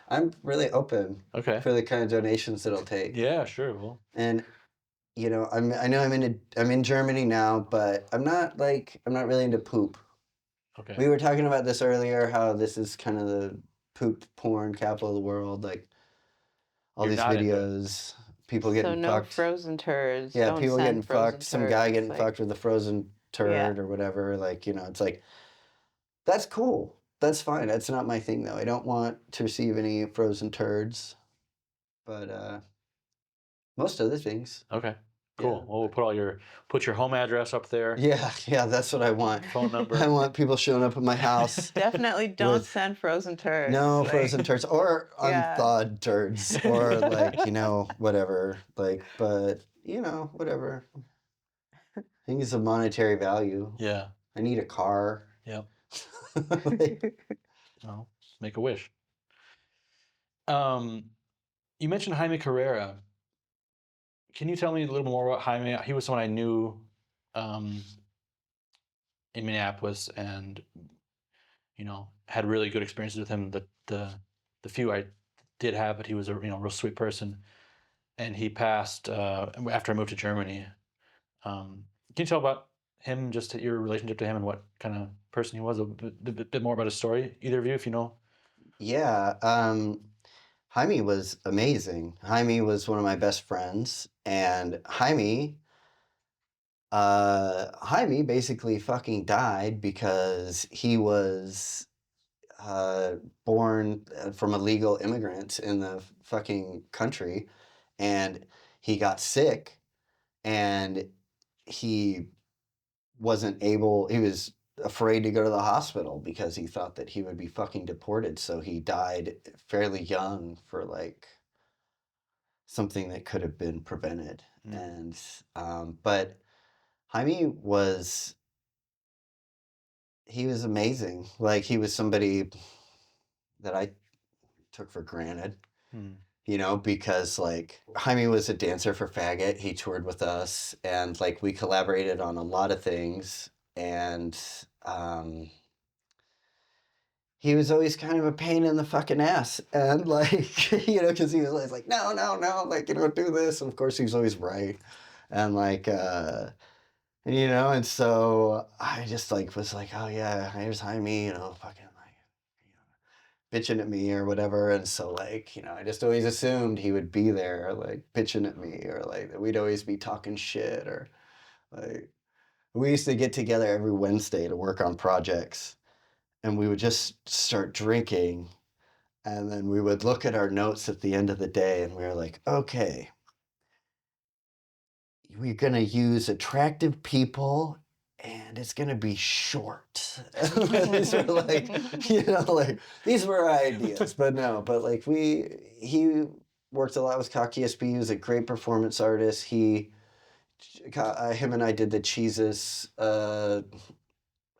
I'm really open Okay. for the kind of donations it'll take. Yeah, sure. Well. And I know I'm in Germany now, but I'm not really into poop. Okay. We were talking about this earlier, how this is kind of the poop porn capital of the world, like all You're these not into it. videos, people So getting no fucked. frozen turds. Yeah, Don't people send getting frozen fucked, some guy turds, getting like- fucked with a frozen turd or whatever. Like, it's like, that's cool. that's fine. That's not my thing, though. I don't want to receive any frozen turds. But most other things. Okay. Cool. Yeah. Well, we'll put your home address up there. Yeah, that's what I want. Phone number. I want people showing up at my house. Definitely don't with send frozen turds. no like- frozen turds or Yeah. unthawed turds or like, whatever. Like, but, whatever. I think it's a monetary value. Yeah. I need a car. Yep. Like, Well, make a wish. You mentioned Jaime Carrera. Can you tell me a little more about Jaime? He was someone I knew in Minneapolis, and had really good experiences with him. The few I did have, but he was a real sweet person, and he passed after I moved to Germany. Can you tell about him, just your relationship to him, and what kind of person he was? A bit more about his story, either of you, if you know. yeah. Jaime was amazing. Jaime was one of my best friends, and Jaime basically fucking died because he was born from illegal immigrants in the fucking country, and he got sick, and he he was afraid to go to the hospital because he thought that he would be fucking deported, so he died fairly young for like something that could have been prevented. And but Jaime was amazing. Like, he was somebody that I took for granted, because like Jaime was a dancer for Faggot. He toured with us, and like we collaborated on a lot of things, and he was always kind of a pain in the fucking ass, and like because he was always like, no, like, do this, and of course he was always right, and like and so I just like was like, oh yeah, here's Jaime, fucking like bitching at me or whatever, and so like I just always assumed he would be there like bitching at me, or like that we'd always be talking shit, or like we used to get together every Wednesday to work on projects, and we would just start drinking, and then we would look at our notes at the end of the day, and we were like, okay, we're going to use attractive people, and it's going to be short. These were like, like, these were our ideas, but like he worked a lot with E.S.P. He was a great performance artist. Him and I did the Jesus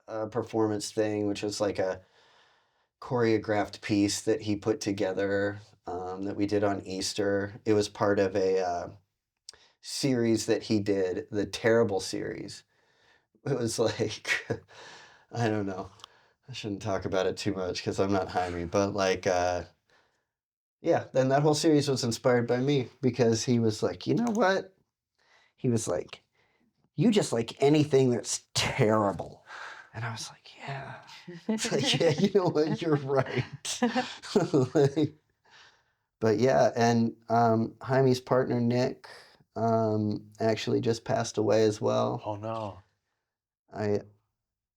performance thing, which was like a choreographed piece that he put together that we did on Easter. It was part of a series that he did, the Terrible series. It was like, I don't know. I shouldn't talk about it too much because I'm not Jaime, but like, yeah, then that whole series was inspired by me because he was like, you know what? He was like, you just like anything that's terrible. And I was like, yeah. It's like, yeah, you know what? You're right. Like, but yeah, and Jaime's partner, Nick, actually just passed away as well. Oh no.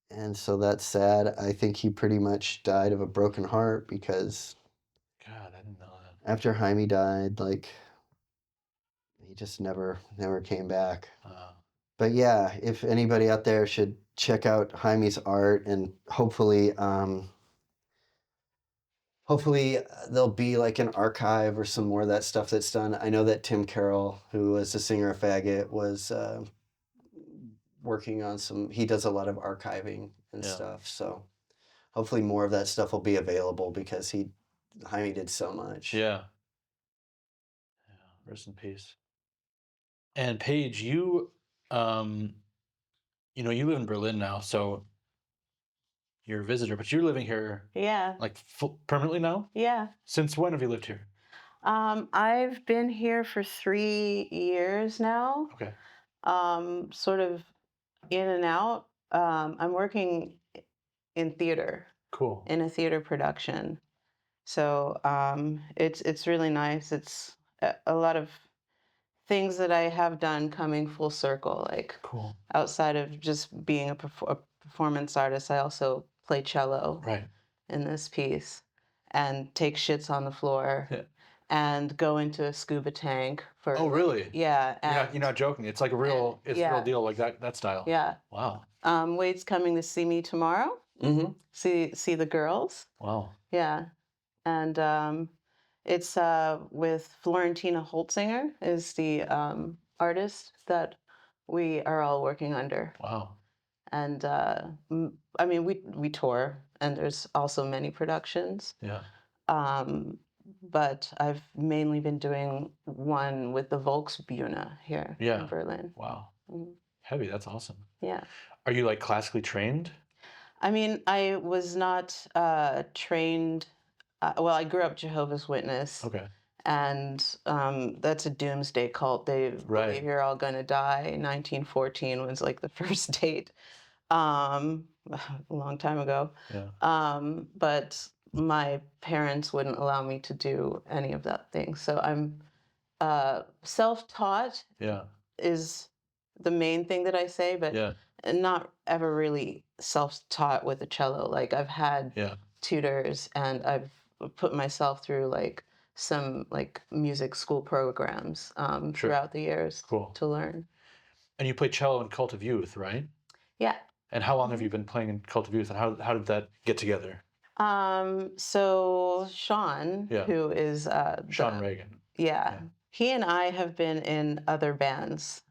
And so that's sad. I think he pretty much died of a broken heart because God, I didn't know that. after Jaime died, like, he just never came back. But yeah, if anybody out there should check out Jaime's art, and hopefully there'll be like an archive or some more of that stuff that's done. I know that Tim Carroll, who was the singer of Faggot, was working on he does a lot of archiving and stuff. So hopefully more of that stuff will be available because Jaime did so much. Yeah. Rest in peace. And Paige, you you live in Berlin now, so you're a visitor, but you're living here Yeah. like permanently now? Yeah. Since when have you lived here? I've been here for 3 years now. Okay. Sort of in and out. I'm working in theater. Cool. In a theater production. So it's really nice. It's a lot of things that I have done coming full circle. Like, Cool. outside of just being a performance artist, I also play cello. Right. in this piece and take shits on the floor and go into a scuba tank for. Oh, really? Yeah. You're not joking. It's like real deal, like that style. Yeah. Wow. Wade's coming to see me tomorrow. Mm-hmm. See the girls. Wow. Yeah. And it's with Florentina Holtzinger is the artist that we are all working under. Wow. And I mean, we tour, and there's also many productions. Yeah. But I've mainly been doing one with the Volksbühne here in Berlin. Wow. Mhm. Heavy. That's awesome. Yeah. Are you like classically trained? I mean, I was not trained. Well, I grew up Jehovah's Witness. Okay. And that's a doomsday cult. They believe you're all gonna die. 1914 was like the first date, a long time ago. Yeah. But my parents wouldn't allow me to do any of that thing. So I'm self-taught. Yeah. Is the main thing that I say, but Yeah. not ever really self-taught with a cello. Like I've had tutors, and I've put myself through like some like music school programs throughout the years to learn. And you play cello in Cult of Youth, right? Yeah. And how long have you been playing in Cult of Youth, and how did that get together? So Sean, who is Sean Reagan. Yeah. He and I have been in other bands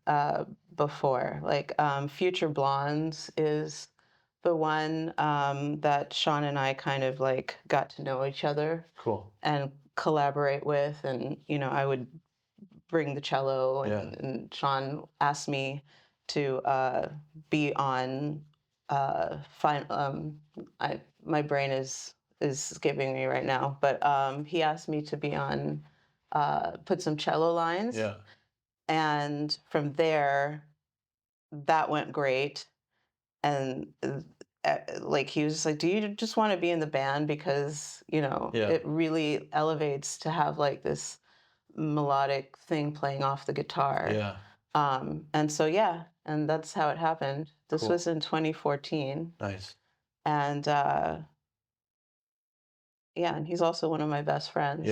before. Like Future Blondes is the one that Sean and I kind of like got to know each other. Cool. And collaborate with, and I would bring the cello, and Sean asked me to be on my brain is skipping me right now, but he asked me to be on put some cello lines. Yeah. And from there, that went great. And like he was just like, do you just want to be in the band because it really elevates to have like this melodic thing playing off the guitar. And so and that's how it happened. This was in 2014. Nice. And and he's also one of my best friends.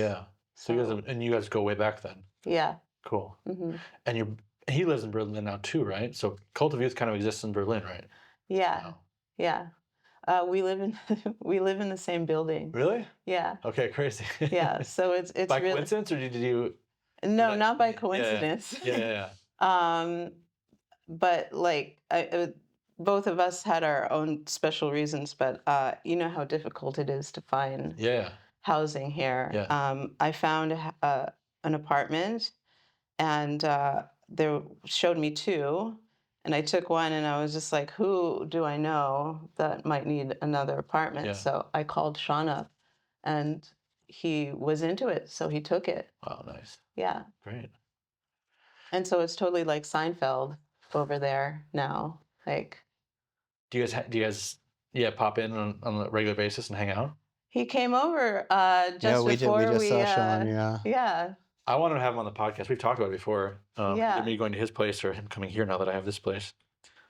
So you guys go way back then. Yeah. Cool. Mm-hmm. And he lives in Berlin now too, right? So Cult of Youth kind of exists in Berlin, right? Yeah. Wow. Yeah. We live in the same building. Really? Yeah. Okay, crazy. Yeah. So it's by really... coincidence, or did you? No, not by coincidence. Yeah. But like both of us had our own special reasons, but you know how difficult it is to find housing here. I found an apartment, and they showed me two. And I took one, and I was just like, who do I know that might need another apartment? So I called Sean up, and he was into it, so he took it. Wow, nice. Yeah. Great. And so it's totally like Seinfeld over there now. Like, do you guys pop in on a regular basis and hang out? He came over just before we just saw Sean. Yeah. I wanted to have him on the podcast. We've talked about it before. Either me going to his place or him coming here now that I have this place.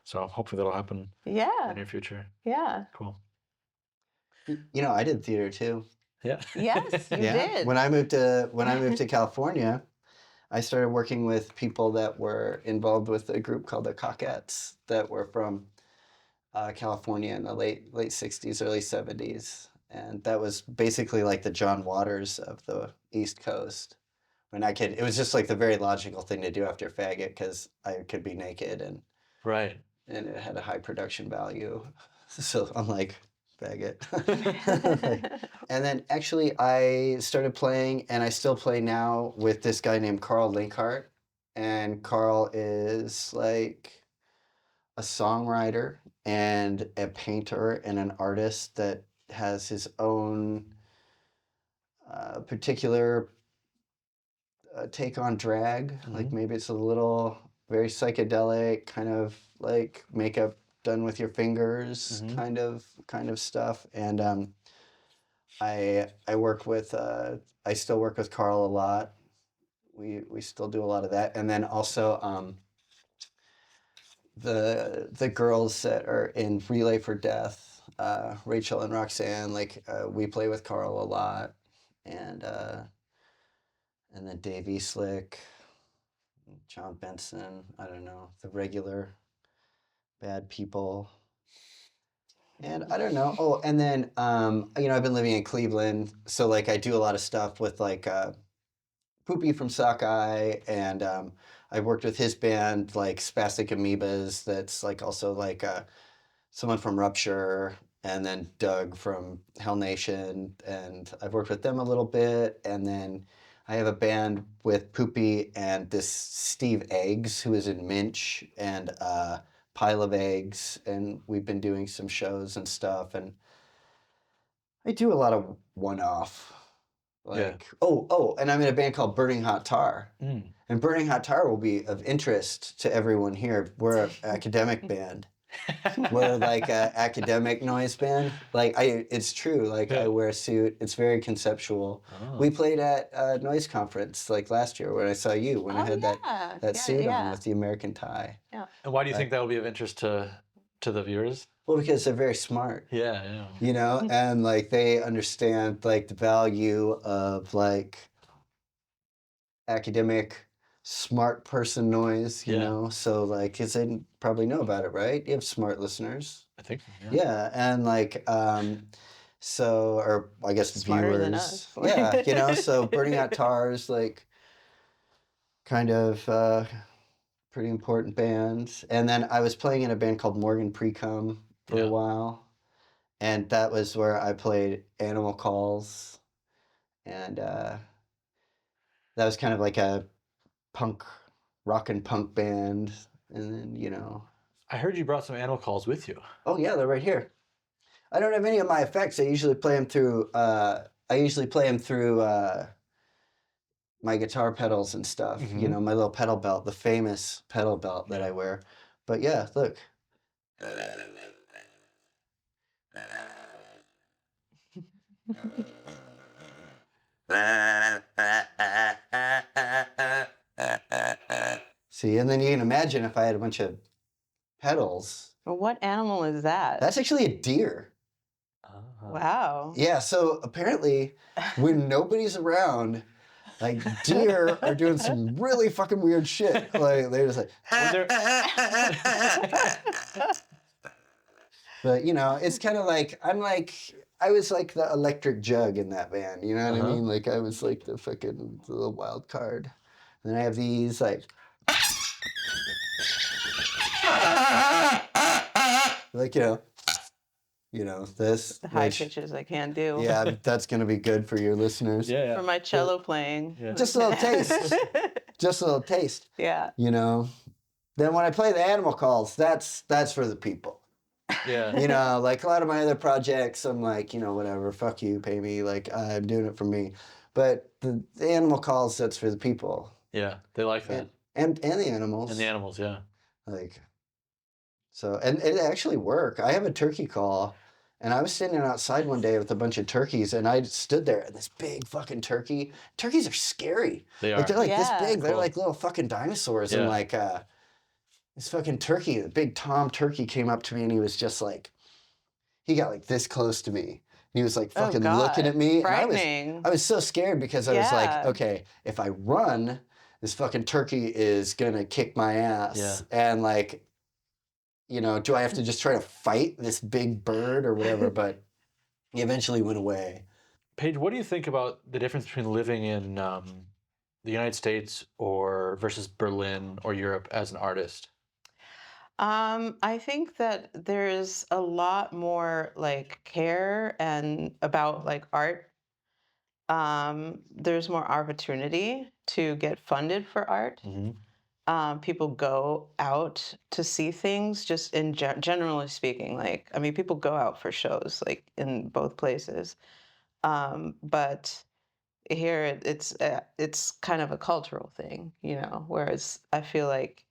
So hopefully that'll happen in the near future. Yeah. Cool. I did theater too. Yeah. Yes, you did. When I moved to California, I started working with people that were involved with a group called the Cockettes that were from California in the late 60s, early 70s. And that was basically like the John Waters of the East Coast. It was just like the very logical thing to do after Faggot, because I could be naked and it had a high production value. So unlike Faggot. And then actually I started playing, and I still play now, with this guy named Carl Linkhart. And Carl is like a songwriter and a painter and an artist that has his own particular take on drag. Mm-hmm. Like maybe it's a little very psychedelic, kind of like makeup done with your fingers, mm-hmm. kind of stuff. And I still work with Carl a lot. We still do a lot of that. And then also the girls that are in Relay for Death, Rachel and Roxanne. Like we play with Carl a lot, and then Dave Slick, John Benson. I don't know, the regular bad people. And I don't know. Oh, and then I've been living in Cleveland, so like I do a lot of stuff with like Poopy from Sockeye, and I worked with his band like Spastic Amoebas. That's like also like someone from Rupture, and then Doug from Hell Nation, and I've worked with them a little bit. And then I have a band with Poopy and this Steve Eggs, who is in Minch, and Pile of Eggs, and we've been doing some shows and stuff. And I do a lot of one-off. Like, and I'm in a band called Burning Hot Tar. And Burning Hot Tar will be of interest to everyone here. We're an academic band. We're like an academic noise band. Like it's true. Like I wear a suit. It's very conceptual. Oh. We played at a noise conference like last year when I saw you, when I had that suit on with the American tie. Yeah. And why do you think that will be of interest to the viewers? Well, because they're very smart. Yeah. You know, and like they understand like the value of like academic smart person noise, you know? So like, cause they probably know about it, right? You have smart listeners. I think so, yeah. And like, so, or I guess Smarter viewers. than us. Yeah, you know, so Burning Out Tar is like kind of pretty important band. And then I was playing in a band called Morgan Precum for a while. And that was where I played Animal Calls. And that was kind of like a rock and punk band. And then, I heard you brought some Animal Calls with you. Oh yeah, they're right here. I don't have any of my effects. I usually play them through my guitar pedals and stuff. You know, my little pedal belt, the famous pedal belt that I wear. But yeah, look. See, and then you can imagine if I had a bunch of pedals. Well, what animal is that? That's actually a deer. Wow. Yeah, so apparently when nobody's around, like deer are doing some really fucking weird shit. Like they're just like But it's kind of like I was like the electric jug in that band, you know what I mean? Like I was like the fucking little wild card. And then I have these like this. The high pitches I can't do. Yeah, that's gonna be good for your listeners. For my cello playing. Yeah. Just a little taste. Just a little taste. Yeah. Then when I play the Animal Calls, that's for the people. Yeah. Like a lot of my other projects, I'm like, whatever, fuck you, pay me. Like I'm doing it for me. But the Animal Calls, that's for the people. Yeah, they like that. And the animals. And the animals, yeah. Like, so, and it actually worked. I have a turkey call, and I was standing outside one day with a bunch of turkeys, and I stood there, and this big fucking turkey. Turkeys are scary. They are. Like, they're like this big. Cool. They're like little fucking dinosaurs. And like, this fucking turkey, the big Tom turkey came up to me, and he was just like, he got like this close to me. He was like fucking looking at me. Frightening. And I was so scared because I was like, okay, if I run, this fucking turkey is gonna kick my ass. Yeah. And like, do I have to just try to fight this big bird or whatever? But he eventually went away. Paige, what do you think about the difference between living in the United States versus Berlin or Europe as an artist? I think that there's a lot more like care and about like art. There's more opportunity to get funded for art. People go out to see things just in generally speaking. Like, I mean, people go out for shows like in both places. But here it's kind of a cultural thing, whereas I feel like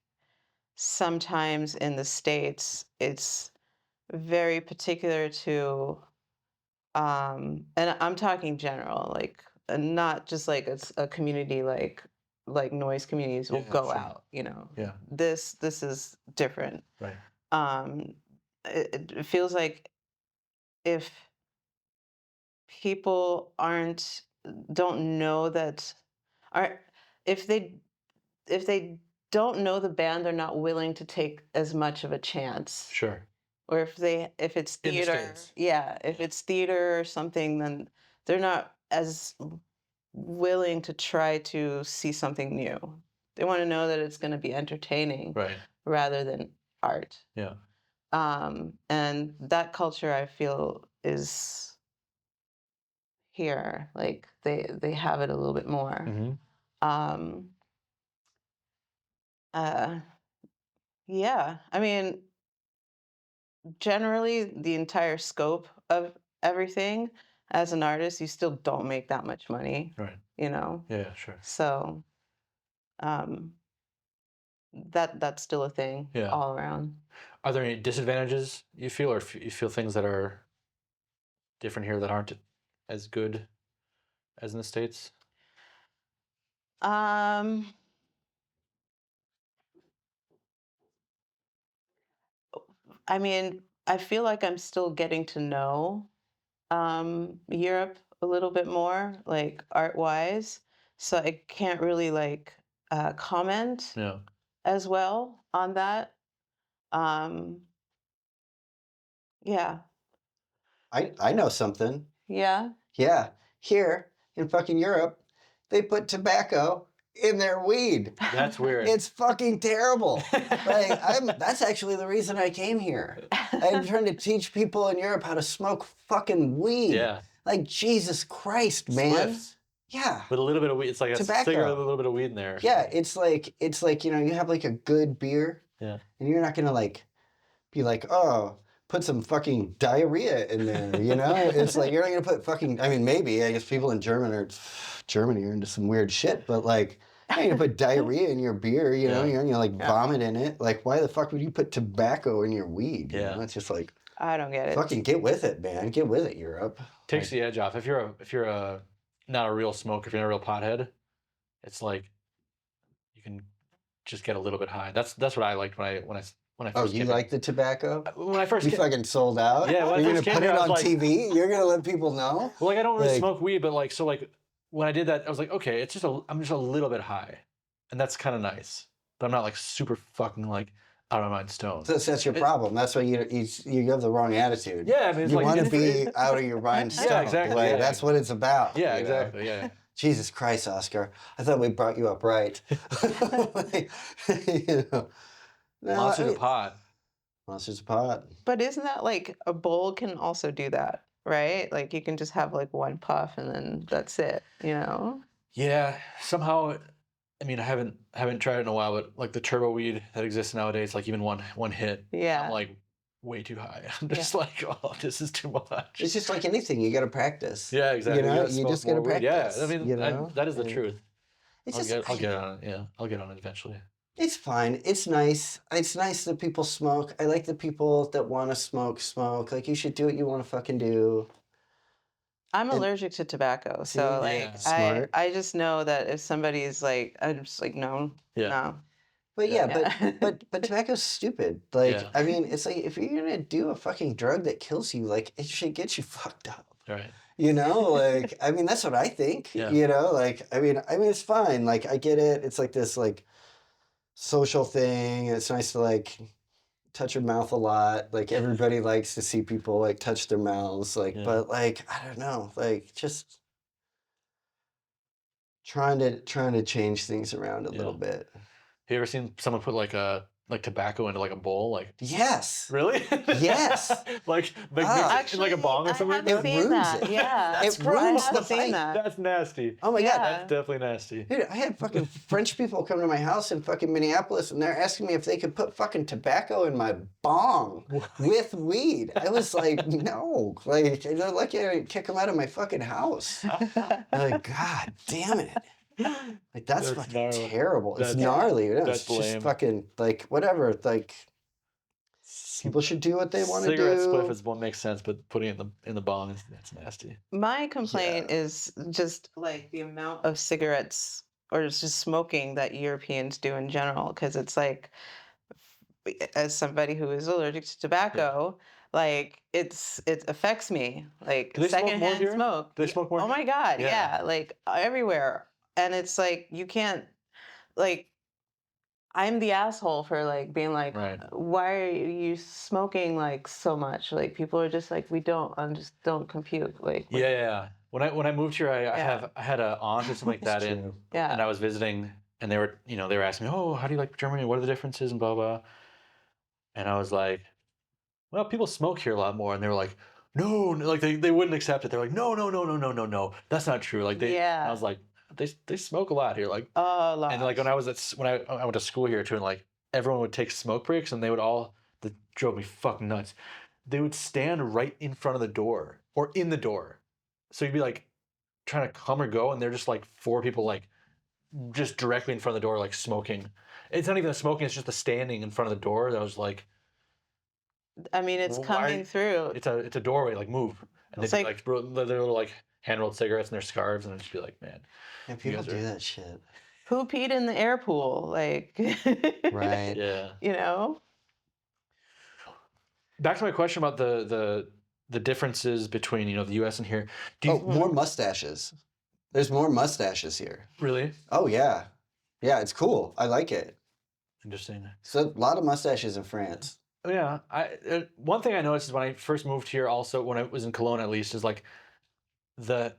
sometimes in the States, it's very particular to, and I'm talking general, like not just like it's a community like noise communities will go out, Yeah. This is different. Right. It feels like if people don't know that, are if they don't know the band, they're not willing to take as much of a chance. Sure. Or if it's In the theater, States. yeah, if it's theater or something, then they're not as willing to try to see something new. They want to know that it's going to be entertaining Right. rather than art. Yeah. And that culture, I feel, is here. Like they have it a little bit more. Um, uh, yeah, I mean, generally, the entire scope of everything, as an artist, you still don't make that much money, Right. you know? Yeah, sure. So, um, that's still a thing Yeah. all around. Are there any disadvantages you feel, or you feel things that are different here that aren't as good as in the States? Um, I mean, I feel like I'm still getting to know Europe a little bit more, like art wise. So I can't really like comment Yeah. as well on that. Um, yeah, I know something. yeah. Yeah, here in fucking Europe, they put tobacco in their weed. That's weird. It's fucking terrible. Like that's actually the reason I came here. I'm trying to teach people in Europe how to smoke fucking weed. Yeah. Like Jesus Christ, man. Spliffs. Yeah. With a little bit of weed. It's like a Tobacco. cigarette with a little bit of weed in there. Yeah, it's like you know, you have like a good beer. Yeah. And you're not gonna like be like, oh, put some fucking diarrhea in there, you know? It's like you're not gonna put fucking. I mean, maybe I guess people in Germany are into some weird shit, but like, you're not gonna put diarrhea in your beer, you know? Yeah. You're gonna like Yeah. vomit in it. Like, why the fuck would you put tobacco in your weed? You Yeah. know? It's just like, I don't get it. fucking get with it, man. Get with it, Europe. Takes the edge off. If you're a not a real smoker, if you're not a real pothead, it's like you can just get a little bit high. That's what I liked when I Oh, first you came like the tobacco? when I first You came, fucking sold out? Yeah, when I You're gonna first came put here, it I on was like- TV? You're gonna let people know? well, like I don't really Like- smoke weed, but like so like when I did that, I was like, okay, I'm just a little bit high, and that's kind of nice. But I'm not like super fucking like out of my mind stoned. That's your problem. That's why you have the wrong attitude. Yeah, I mean, it's You like want to it's- be out of your mind Yeah, stoned. exactly, Like, yeah. that's what it's about. Yeah, you know? exactly. Yeah. Jesus Christ, Oscar. I thought we brought you up right. Like, you know. No, Monsters of pot. Monsters of Pot. But isn't that like a bowl can also do that, right? Like you can just have like one puff and then that's it, you know? Yeah, somehow. I mean, I haven't tried it in a while, but like the turbo weed that exists nowadays, like even one hit, Yeah. I'm like way too high. I'm just like, oh, this is too much. It's just like anything. You got to practice. Yeah, exactly. You know, gotta you smoke just got to more weed. practice. Yeah, I mean, you know? that is the And truth. It's I'll get on it. Yeah, I'll get on it eventually. It's fine. It's nice. It's nice that people smoke. I like the people that want to smoke. Like, you should do what you want to fucking do. I'm allergic to tobacco, so See? like Yeah. Smart. I just know that if somebody's like, I'm just like, no, Yeah. no. But yeah, Yeah. but tobacco's stupid. Like, Yeah. I mean, it's like if you're gonna do a fucking drug that kills you, like it should get you fucked up. Right. You know, like I mean, that's what I think. Yeah. You know, like I mean, it's fine. Like I get it. It's like this like social thing. It's nice to like touch your mouth a lot. Like everybody likes to see people like touch their mouths. Like, Yeah. but like I don't know. Like just trying to change things around a little Yeah. bit. Have you ever seen someone put like tobacco into like a bowl? Like Yes. really? Yes. like Ah. in like a bong or something I like have that? It seen ruins that. it. Yeah, It I ruins have the seen bite. that. That's nasty. Oh my Yeah. God. That's definitely nasty. Dude, I had fucking French people come to my house in fucking Minneapolis and they're asking me if they could put fucking tobacco in my bong with weed. I was like, no. Like, they're lucky I didn't kick them out of my fucking house. I'm like, God damn it. Like, that's fucking gnarly. terrible. It's That's- gnarly. No, that's it's just lame. fucking, like, whatever. Like, people should do what they want to do. Cigarette spliff is what makes sense, but putting it in the bong that's nasty. My complaint is just like the amount of cigarettes or just smoking that Europeans do in general, because it's like, as somebody who is allergic to tobacco, Like it affects me. Like Do they smoke more secondhand here? smoke. Do they smoke more? Oh my God, Yeah. yeah, like everywhere. And it's like you can't like I'm the asshole for like being like, Right. why are you smoking like so much? Like people are just like, we don't, just don't compute. Like, Yeah. When I moved here, I Yeah. had an aunt or something like that in, true. Yeah. and I was visiting, and they were asking me, oh, how do you like Germany? What are the differences and blah blah. And I was like, well, people smoke here a lot more, and they were like, no, like they wouldn't accept it. They're like, no, that's not true. Like and I Yeah. was like, they smoke a lot here, like, A lot. and like when I was when I went to school here too, and like everyone would take smoke breaks, and they would all that drove me fucking nuts. They would stand right in front of the door or in the door, so you'd be like trying to come or go, and they're just like 4 people like just directly in front of the door, like smoking. It's not even the smoking; it's just the standing in front of the door. That was like, I mean, it's why? coming through. It's a doorway. Like move, and It's they'd be like- like their little like hand rolled cigarettes and their scarves, and I'd just be like, man, Yeah, people guys do are- that shit. Who peed in the air pool? Like, Right. yeah. you know? Back to my question about the differences between the U.S. and here. Do you Oh, more mustaches. There's more mustaches here. really? Oh yeah, yeah. It's cool. I like it. Interesting. So a lot of mustaches in France. Oh, yeah. One thing I noticed is when I first moved here, also when I was in Cologne at least, is like the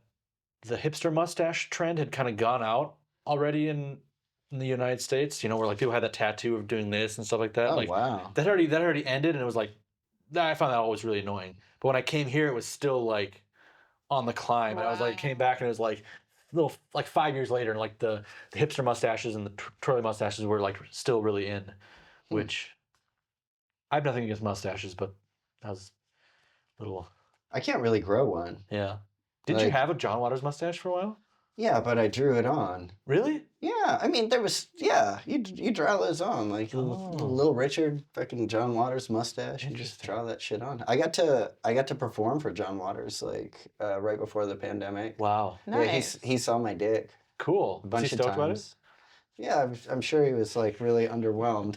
hipster mustache trend had kind of gone out already in the United States. Where like people had that tattoo of doing this and stuff like that. Oh Like wow. that already ended, and it was like I found that always really annoying. But when I came here, it was still like on the climb, and I was like came back, and it was like little like 5 years later, and like the hipster mustaches and the twirly mustaches were like still really in, which I have nothing against mustaches, but that was a little. I can't really grow one. Yeah. Did you Like- have a John Waters mustache for a while? Yeah, but I drew it on. Really? Yeah, I mean you draw those on like Oh. Little Richard, fucking John Waters mustache. You just Interesting. draw that shit on. I got to perform for John Waters like right before the pandemic. Wow. Nice. Yeah, he saw my dick Cool. a bunch Was he of stoked about it? times. Yeah, I'm sure he was like really underwhelmed,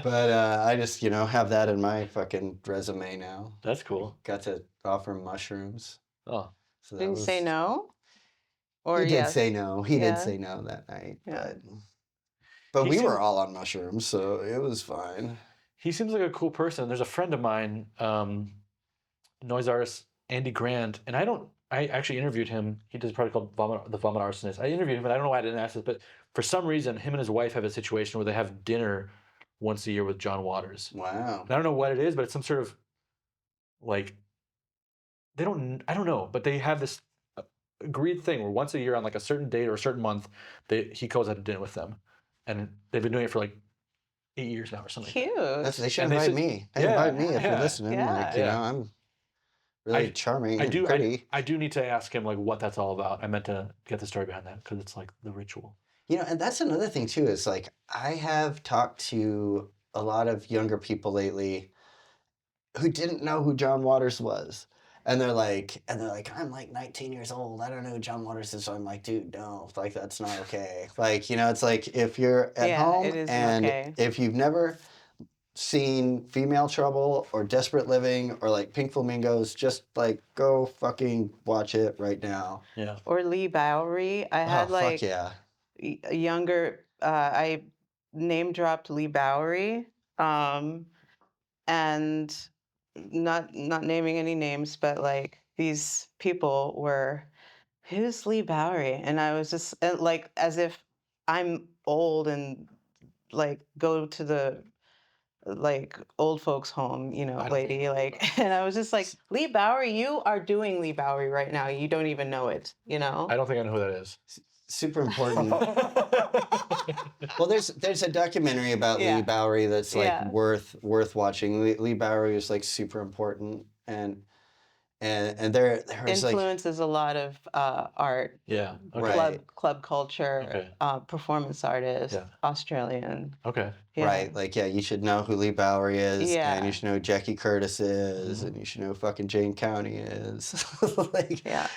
but I just have that in my fucking resume now. That's cool. Got to offer him mushrooms. Oh. So that Did you say was- no? Or He did yes? say no. He Yeah. did say no that night, Yeah. but He we seemed- were all on mushrooms, so it was fine. He seems like a cool person. There's a friend of mine, noise artist Andy Grant, and I actually interviewed him. He does a project called The Vomit Arsonist. I interviewed him, and I don't know why I didn't ask this, but for some reason, him and his wife have a situation where they have dinner once a year with John Waters. Wow. And I don't know what it is, but it's some sort of like I don't know, but they have this agreed thing where once a year on like a certain date or a certain month, he goes out to dinner with them, and they've been doing it for like 8 years now or something. Cute. They should And they invite said- me. Hey, Yeah, invite me if yeah, you're listening. Like yeah. I'm really I- charming I and do pretty. I do need to ask him like what that's all about. I meant to get the story behind that because it's like the ritual. And that's another thing too. Is like I have talked to a lot of younger people lately who didn't know who John Waters was. And they're like, I'm like 19 years old. I don't know who John Waters is. So I'm like, dude, no, like that's not okay. Like, it's like if you're at Yeah, home it isn't and okay. if you've never seen Female Trouble or Desperate Living or like Pink Flamingos, just like go fucking watch it right now. Yeah. Or Lee Bowery. I had Oh, like fuck yeah. a younger. I name dropped Lee Bowery, and not naming any names, but like these people were, who's Lee Bowery? And I was just like, as if I'm old and like go to the like old folks home, I don't lady, like, and I was just like, Lee Bowery, you are doing Lee Bowery right now. You don't even know it, I don't think I know who that is. Super important. Well, there's a documentary about Yeah. Lee Bowery that's like Yeah. worth watching. Lee Bowery is like super important, and there was like influences a lot of art, Yeah. Okay. Right. club culture, Okay. performance artist, Yeah. Australian. Okay. Yeah. right, like you should know who Lee Bowery is, Yeah. and you should know who Jackie Curtis is, Mhm. and you should know who fucking Jane County is. Like Yeah.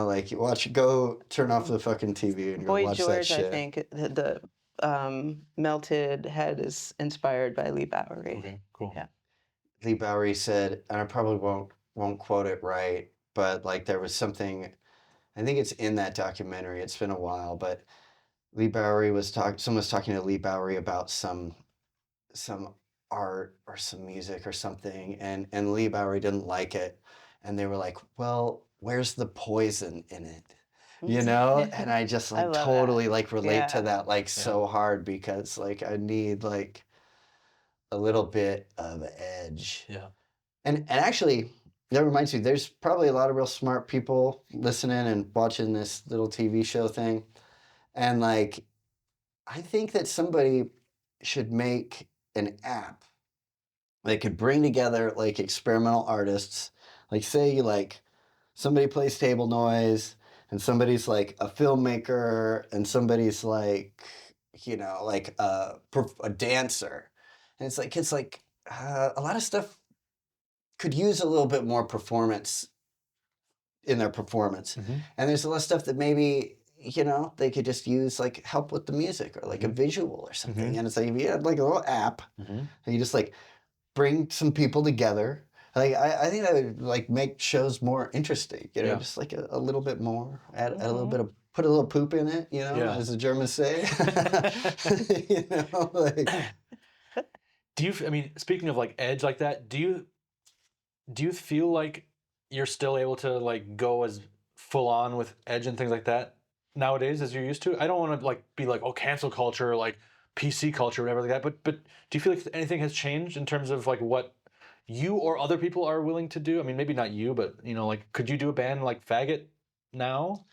like go turn off the fucking TV and go Boy watch that George, shit. I think the melted head is inspired by Lee Bowery. Okay. Cool. Yeah. Lee Bowery said, and I probably won't quote it right, but like there was something, I think it's in that documentary. It's been a while, but someone was talking to Lee Bowery about some art or some music or something, and Lee Bowery didn't like it, and they were like, well, where's the poison in it? And I just I like love that. totally like relate to Yeah. that like so hard, because like I need like a little bit of edge. Yeah. And actually, that reminds me, there's probably a lot of real smart people listening and watching this little TV show thing. And like, I think that somebody should make an app. They could bring together like experimental artists. Like, say, like somebody plays table noise, and somebody's like a filmmaker, and somebody's like, like a dancer. And it's like a lot of stuff could use a little bit more performance in their performance. Mm-hmm. And there's a lot of stuff that maybe, they could just use like help with the music or like a visual or something. Mm-hmm. And it's like, if you had like a little app, Mm-hmm. and you just like bring some people together. Like, I think that would like make shows more interesting, Yeah. just like a little bit more, add a little Mhm. bit of, put a little poop in it, Yeah. as the Germans say. Like, I mean, speaking of like edge like that, do you feel like you're still able to like go as full on with edge and things like that nowadays as you're used to? I don't want to like be like, oh, cancel culture or like PC culture or whatever like that, but do you feel like anything has changed in terms of like what you or other people are willing to do? I mean, maybe not you, but like could you do a band like Faggot now?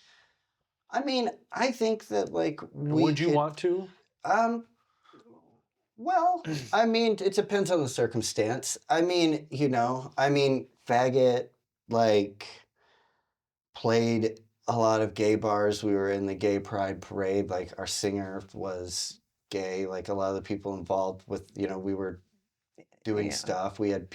I mean, I think that like Would you want to? um, well, I mean, it depends on the circumstance. I mean, Faggot, like, played a lot of gay bars. We were in the gay pride parade. Like, our singer was gay. Like, a lot of the people involved with, we were doing Yeah. stuff. We had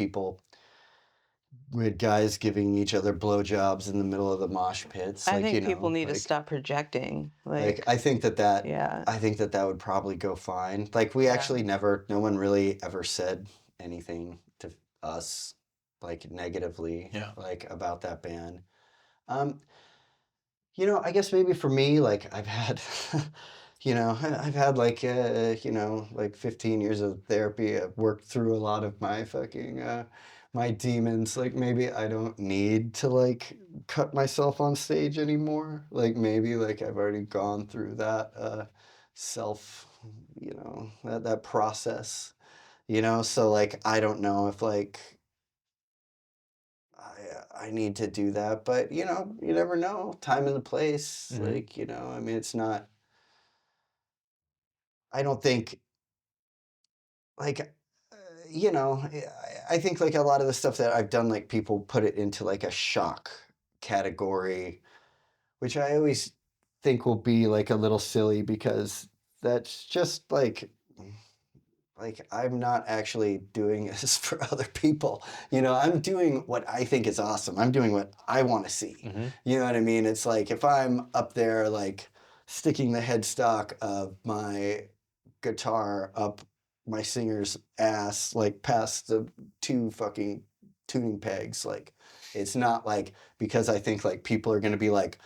guys giving each other blowjobs in the middle of the mosh pits. I Like, think people need to stop projecting. Like, I think yeah. I think that would probably go fine. Like, we actually no one really ever said anything to us, like, negatively, Yeah. like, about that band. Um, I guess maybe for me, like, I've had, I've had like, like 15 years of therapy. I've worked through a lot of my fucking, my demons. Like, maybe I don't need to like cut myself on stage anymore. Like, maybe like I've already gone through that, self, that process, so like, I don't know if like, I need to do that, but you never know. Time and the place, Mhm. like, I mean, it's not. I don't think like, I think like a lot of the stuff that I've done, like people put it into like a shock category, which I always think will be like a little silly, because that's just like I'm not actually doing this for other people. I'm doing what I think is awesome. I'm doing what I want to see. Mm-hmm. You know what I mean? It's like if I'm up there like sticking the headstock of my guitar up my singer's ass, like past the two fucking tuning pegs, like it's not like because I think like people are going to be like,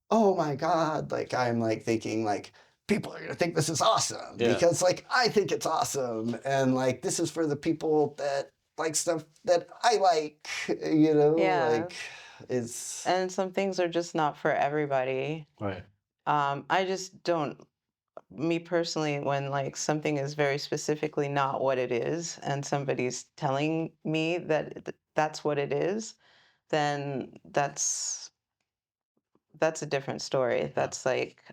oh my God, like I'm like thinking like people are gonna think this is awesome, Yeah. because like I think it's awesome, and like this is for the people that like stuff that I like, Yeah. like it's And some things are just not for everybody. Right. I just don't, me personally, when like something is very specifically not what it is, and somebody's telling me that that's what it is, then that's a different story. That's like,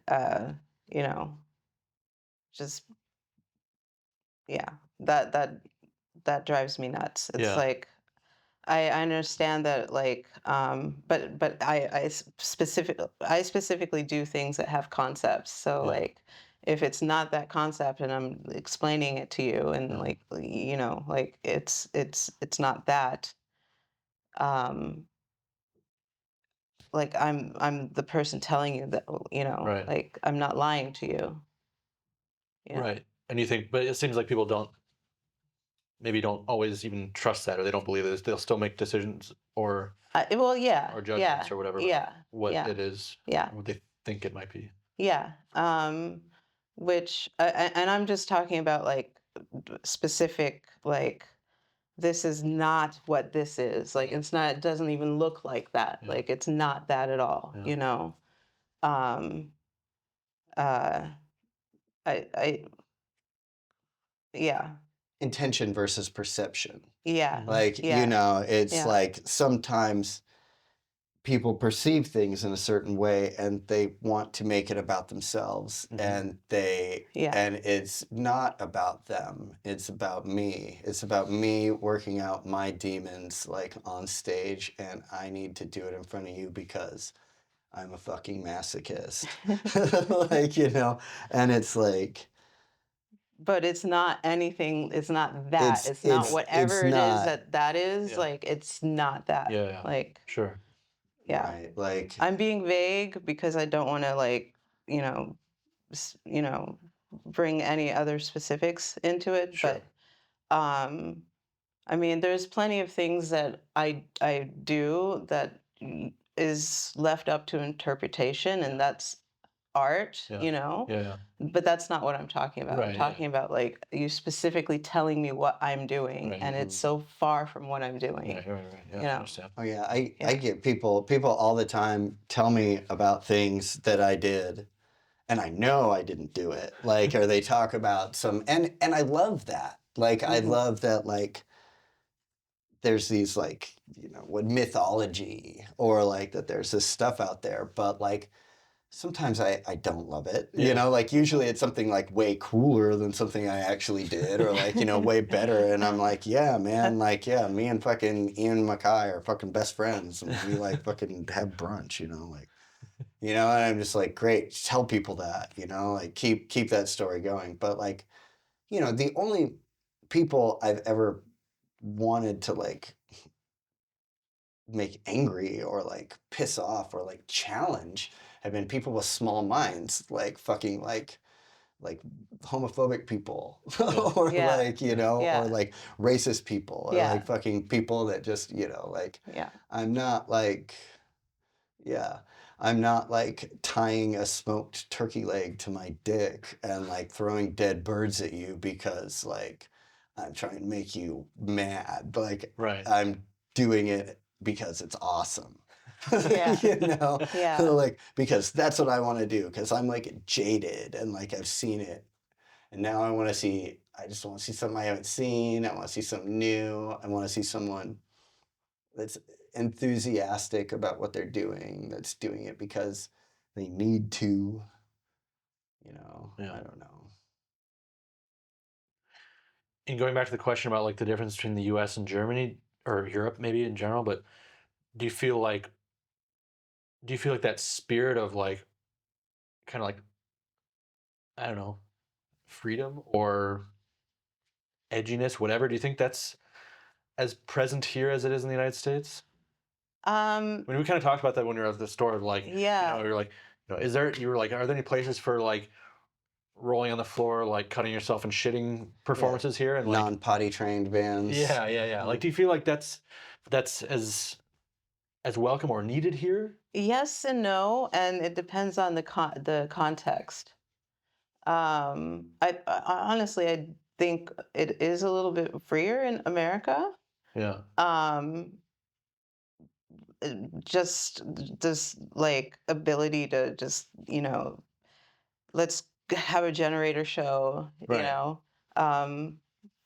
you know, just yeah, that drives me nuts. It's Yeah. like I understand that like but I specifically do things that have concepts. So Yeah. like if it's not that concept and I'm explaining it to you and Yeah. like like it's not that um like I'm the person telling you that Right. like I'm not lying to you. Right. And you think, but it seems like people don't maybe don't always even trust that, or they don't believe it. They'll still make decisions or Well, yeah, judgments or whatever about what yeah, it is, yeah, or what they think it might be. yeah. Which, and I'm just talking about like specific, like this is not what this is. Like it's not. It doesn't even look like that. Yeah. Like it's not that at all. Yeah. You know. Um, uh, I, yeah, Intention versus perception. yeah, Like, yeah, it's yeah, like sometimes people perceive things in a certain way and they want to make it about themselves, and yeah, and it's not about them, it's about me. It's about me working out my demons like on stage, and I need to do it in front of you because I'm a fucking masochist. Like, and it's like but it's not anything. It's not that. It's not it's whatever it is not that is. Yeah. Like it's not that. Yeah, yeah. Like Sure. yeah. right. Like I'm being vague because I don't want to like you know bring any other specifics into it. Sure. But I mean, there's plenty of things that I do that is left up to interpretation, and that's art. Yeah. You know. Yeah, yeah. But that's not what I'm talking about. I'm Right, yeah. talking about like you specifically telling me what I'm doing, Right. and it's so far from what I'm doing. Right. Yeah. You I know. understand. oh yeah, I Yeah. get people all the time tell me about things that I did, and I know I didn't do it. Like, or they talk about some, and I love that. Like, I Mhm. love that. Like, there's these like what mythology, or like that there's this stuff out there, but like sometimes I don't love it. Yeah. Like usually it's something like way cooler than something I actually did, or like, way better. And I'm like, yeah, man, like, yeah, me and fucking Ian Mackay are fucking best friends. And we like fucking have brunch, like, and I'm just like, great, tell people that, like keep that story going. But like, the only people I've ever wanted to like make angry or like piss off or like challenge have been people with small minds, like fucking like homophobic people, or Yeah. like or Yeah. like racist people, or Yeah. like fucking people that just like Yeah. I'm not like yeah I'm not like tying a smoked turkey leg to my dick and like throwing dead birds at you because like I'm trying to make you mad. Like, Right. I'm doing it because it's awesome. Yeah. Yeah. Like, because that's what I want to do, because I'm like jaded and like I've seen it, and now I just want to see something I haven't seen. I want to see something new. I want to see someone that's enthusiastic about what they're doing, that's doing it because they need to. Yeah. I don't know. And going back to the question about like the difference between the US and Germany, or Europe maybe in general, but do you feel like that spirit of like kind of like, I don't know, freedom or edginess, whatever, do you think that's as present here as it is in the United States? I mean, we kind of talked about that when we were at the store, like, Yeah. you're like, you were like, are there any places for like rolling on the floor, like cutting yourself and shitting performances here? And like, Non-potty trained bands. yeah. Like, do you feel like that's as welcome or needed here? Yes and no, and it depends on the context. Honestly, I think it is a little bit freer in America. Yeah. Um, just this like ability to just let's have a generator show. Right. Um,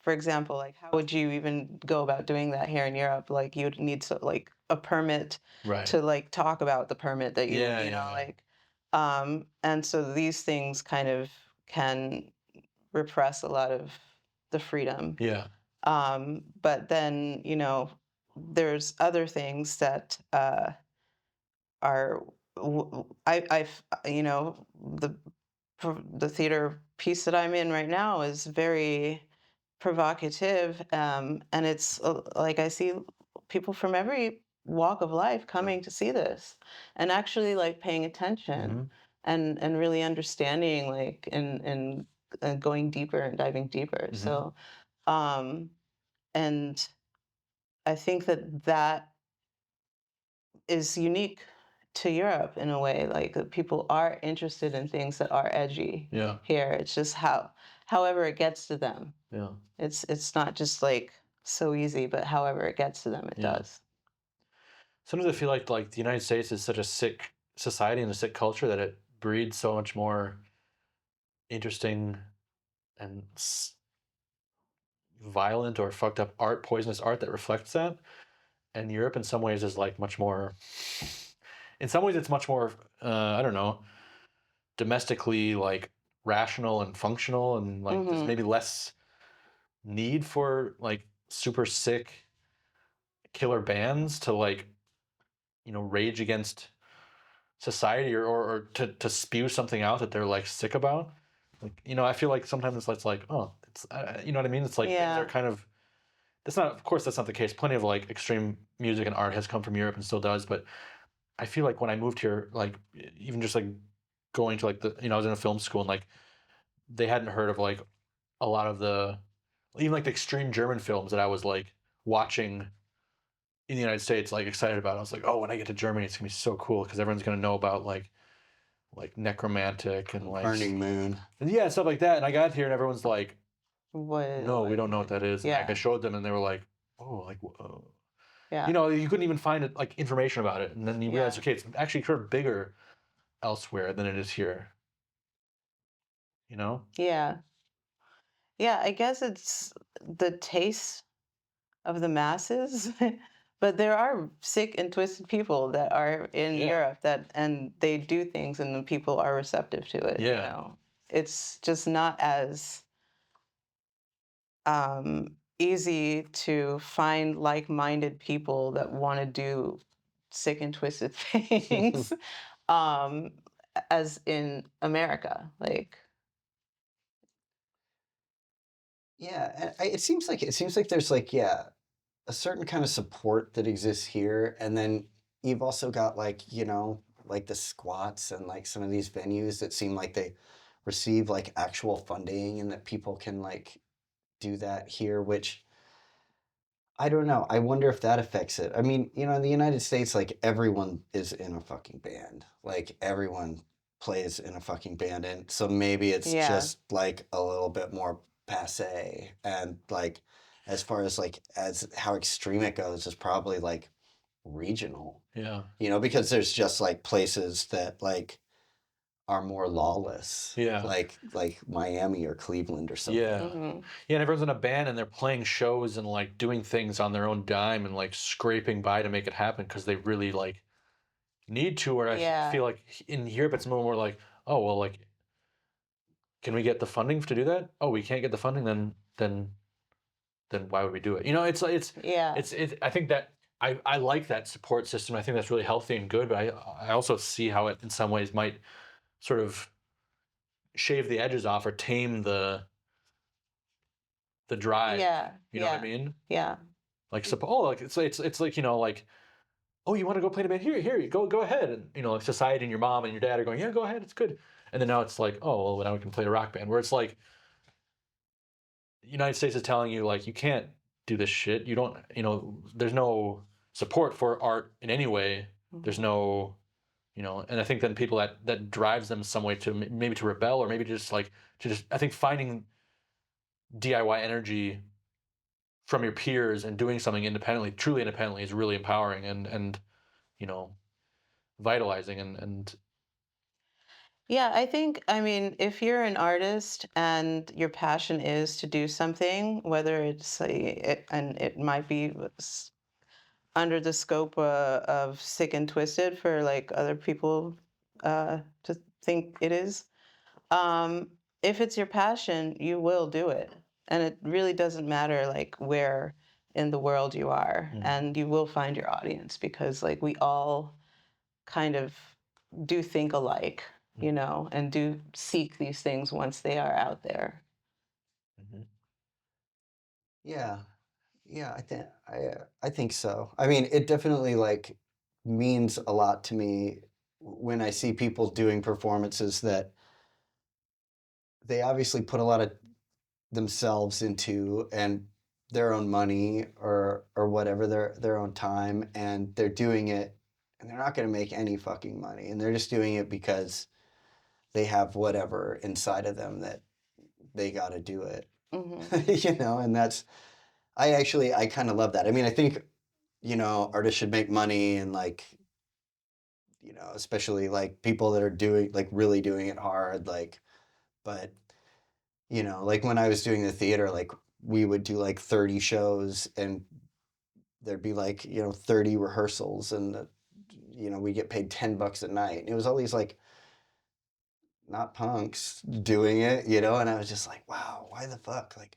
for example, like how would you even go about doing that here in Europe? Like you would need to like a permit Right. to like talk about the permit that you Yeah. like and so these things kind of can repress a lot of the freedom. Yeah. But then there's other things that are I've the theater piece that I'm in right now is very provocative, and it's like I see people from every walk of life coming to see this and actually like paying attention Mm-hmm. and really understanding, like and going deeper and diving deeper. Mhm. So um And I think that is unique to Europe in a way. Like people are interested in things that are edgy Yeah. here. It's just however it gets to them. Yeah. It's not just like so easy, but however it gets to them, it Yeah. does. Sometimes I feel like the United States is such a sick society and a sick culture that it breeds so much more interesting and violent or fucked up art, poisonous art that reflects that. And Europe, in some ways, is like much more. In some ways, it's much more. I don't know, domestically like rational and functional, and like there's Hmm. maybe less need for like super sick killer bands to like rage against society or to spew something out that they're like sick about. Like I feel like sometimes it's like oh it's you know what I mean. It's like things are Yeah. kind of. That's not, of course, that's not the case. Plenty of like extreme music and art has come from Europe and still does, but I feel like when I moved here, like even just like going to like I was in a film school and like they hadn't heard of like a lot of the even like the extreme German films that I was like watching in the United States, like excited about. I was like, oh, when I get to Germany, it's gonna be so cool because everyone's gonna know about like necromantic and like Burning Moon. and yeah, stuff like that. And I got here and everyone's like, What? no, we don't know what that is. And like, I Yeah. showed them and they were like, oh, like whoa. Yeah. You couldn't even find it like information about it, and then you realize, Yeah. okay, it's actually sort of bigger elsewhere than it is here. You know? Yeah. Yeah. I guess it's the taste of the masses. But there are sick and twisted people that are in Yeah. Europe and they do things and the people are receptive to it, Yeah. It's just not as easy to find like-minded people that want to do sick and twisted things um, as in America. Like, Yeah, and it seems like there's like a certain kind of support that exists here, and then you've also got like the squats and like some of these venues that seem like they receive like actual funding and that people can like do that here, which I don't know. I wonder if that affects it. I mean, in the United States, like everyone is in a fucking band. Like everyone plays in a fucking band. And so maybe it's yeah, just like a little bit more passe. And like as far as how extreme it goes is probably like regional. Yeah. Because there's just like places that like are more lawless. Yeah. Like Miami or Cleveland or something. Yeah. hmm Yeah, and everyone's in a band and they're playing shows and like doing things on their own dime and like scraping by to make it happen because they really like need to. Or I yeah, feel like in Europe it's more like, oh well, like can we get the funding to do that? Oh, we can't get the funding, then why would we do it? yeah, I think that I like that support system. I think that's really healthy and good, but I also see how it in some ways might sort of shave the edges off or tame the drive. yeah, You know what I mean? yeah, Like like it's like like oh, you want to go play in a band, here you go ahead. And like society and your mom and your dad are going, yeah, go ahead, it's good. And then now it's like, oh well, now we can play a rock band, where it's like the United States is telling you like you can't do this shit. You don't there's no support for art in any way. There's mhm, no and I think then people that drives them some way to maybe to rebel or maybe just like to just I think finding DIY energy from your peers and doing something independently, truly independently, is really empowering and you know vitalizing and yeah. I mean, if you're an artist and your passion is to do something, whether and it might be under the scope of sick and twisted for like other people to think it is. Um, if it's your passion, you will do it, and it really doesn't matter like where in the world you are, and you will find your audience because like we all kind of do think alike, and do seek these things once they are out there. Mhm. Yeah. Yeah, I think so. I mean, it definitely like means a lot to me when I see people doing performances that they obviously put a lot of themselves into, and their own money or whatever, their own time, and they're doing it, and they're not going to make any fucking money, and they're just doing it because they have whatever inside of them that they got to do it. You know, and that's I kind of love that. I mean, I think, you know, artists should make money, and like, you know, especially like people that are doing like really doing it hard, like, but you know, like when I was doing the theater, like we would do like 30 shows, and there'd be like, you know, 30 rehearsals, and you know, we get paid $10 a night. And it was all these like not punks doing it, you know, and I was just like, wow, why the fuck? Like,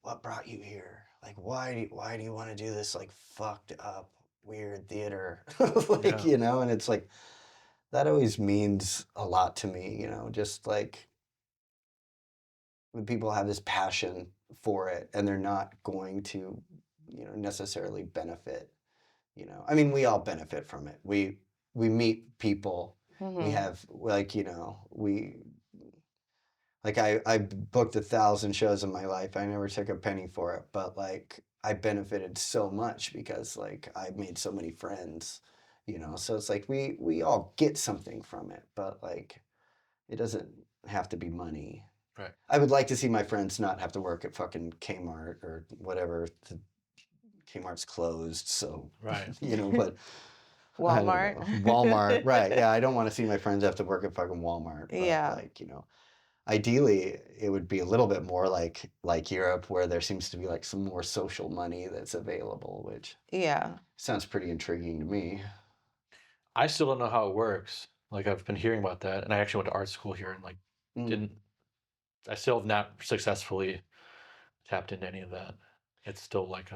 what brought you here? Like, why do you want to do this like fucked up weird theater? Like, Yeah. you know, and it's like that always means a lot to me, you know, just like when people have this passion for it and they're not going to, you know, necessarily benefit, you know. I mean, we all benefit from it. We meet people. We have like, you know, I booked 1,000 shows in my life. I never took a penny for it, but like I benefited so much because like I made so many friends, you know. So it's like we all get something from it, but like it doesn't have to be money. Right. I would like to see my friends not have to work at fucking Kmart or whatever. Kmart's closed, so Right. you know, but Walmart. I don't know. Walmart, right? Yeah, I don't want to see my friends have to work at fucking Walmart. But Yeah. like, you know, ideally it would be a little bit more like Europe, where there seems to be like some more social money that's available, which Yeah. sounds pretty intriguing to me. I still don't know how it works. Like I've been hearing about that, and I actually went to art school here, and like didn't. I still have not successfully tapped into any of that. It's still like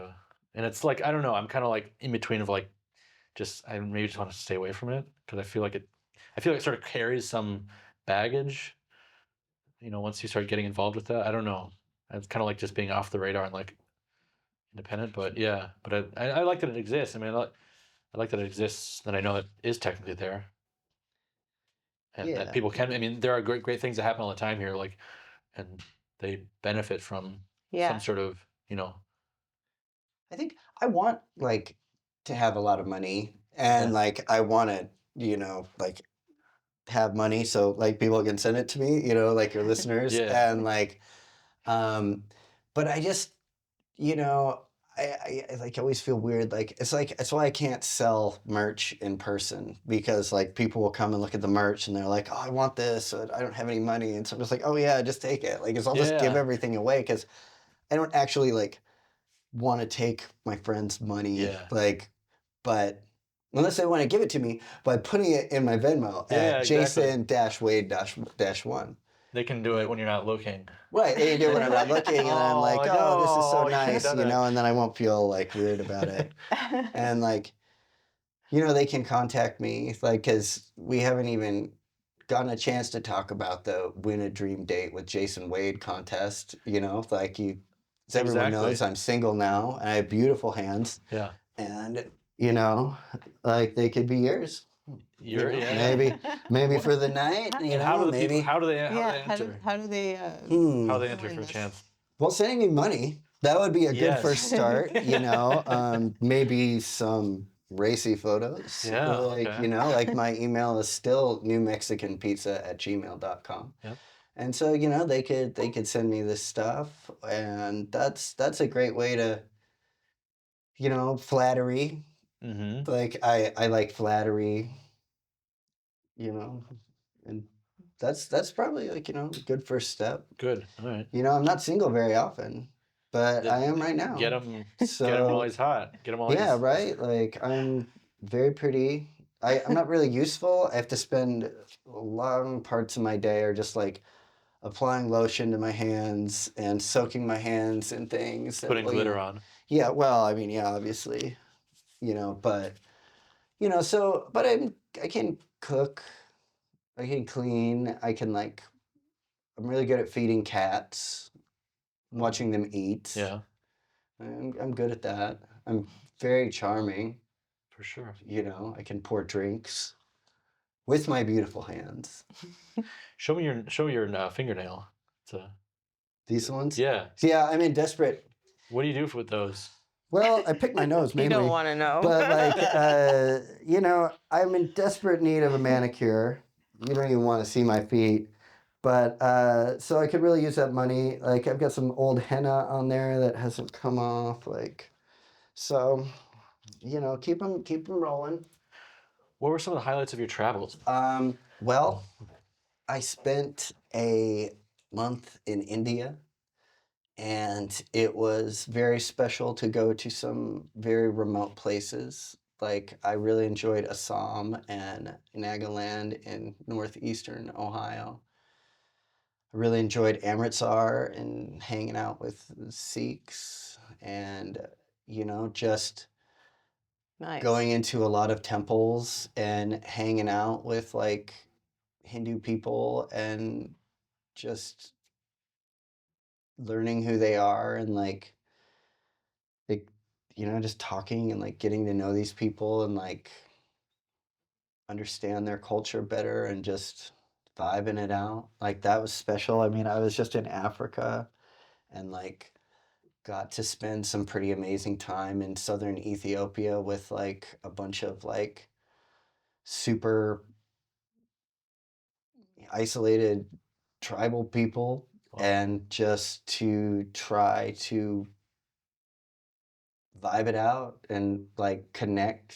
and it's like I don't know. I'm kind of like in between of like, I maybe just want to stay away from it because I feel like it sort of carries some baggage. You know, once you start getting involved with that, I don't know. It's kind of like just being off the radar and like independent. But yeah, but I like that it exists. I mean, I like that it exists. That I know it is technically there, and that Yeah. people can. I mean, there are great things that happen all the time here. Like, and they benefit from some sort of, you know. I think I want like to have a lot of money, and like I want to, you know, like have money so like people can send it to me, you know, like your listeners. Yeah. And like but I just, you know, I like always feel weird, like it's why I can't sell merch in person, because like people will come and look at the merch and they're like, oh, I want this, I don't have any money, and so I'm just like, oh yeah, just take it, like I'll just give everything away, because I don't actually like want to take my friend's money, like, but unless they want to give it to me by putting it in my Venmo at Jason-Wade-1. They can do it when you're not looking. Right, they can do it when I'm not looking, and then I'm like, oh, this is so you should've nice, done you it. know, and then I won't feel like weird about it. And like, you know, they can contact me, like, because we haven't even gotten a chance to talk about the Win a Dream Date with Jason Wade contest, you know, like as everyone knows, I'm single now, and I have beautiful hands. Yeah. And, you know, like they could be yours. Maybe for the night, you know, how do maybe. How do they enter? How do they enter for a chance? Well, sending me money, that would be a good first start, you know. Maybe some racy photos. Yeah, like, you know, like my email is still newmexicanpizza@gmail.com. Yep. And so, you know, they could send me this stuff, and that's a great way to, you know, flattery. Like I like flattery, you know, and that's probably like, you know, a good first step. Good. All right. You know, I'm not single very often, but I am right now. Get them. So, get them while he's hot. Get them while he's... Yeah, right. Like I'm very pretty. I'm not really useful. I have to spend long parts of my day are just like applying lotion to my hands and soaking my hands in things. Putting glitter on. Yeah, well, I mean, yeah, obviously, you know, but, you know, so, but I can cook, I can clean, I'm really good at feeding cats, watching them eat. Yeah. I'm good at that. I'm very charming. For sure. You know, I can pour drinks with my beautiful hands. Show me your fingernail. These ones? Yeah. Yeah, I'm in desperate What do you do with those? Well, I pick my nose You mainly. don't want to know. But I'm in desperate need of a manicure. You don't even want to see my feet. But so I could really use that money. Like I've got some old henna on there that hasn't come off. So, keep them rolling. What were some of the highlights of your travels? Well, I spent a month in India, and it was very special to go to some very remote places. Like I really enjoyed Assam and Nagaland in northeastern Ohio. I really enjoyed Amritsar and hanging out with the Sikhs and, just Nice. going into a lot of temples and hanging out with like Hindu people and just learning who they are and like just talking and like getting to know these people and like understand their culture better and just vibing it out. Like that was special. I mean, I was just in Africa and like got to spend some pretty amazing time in southern Ethiopia with like a bunch of like super isolated tribal people. Wow. And just to try to vibe it out and like connect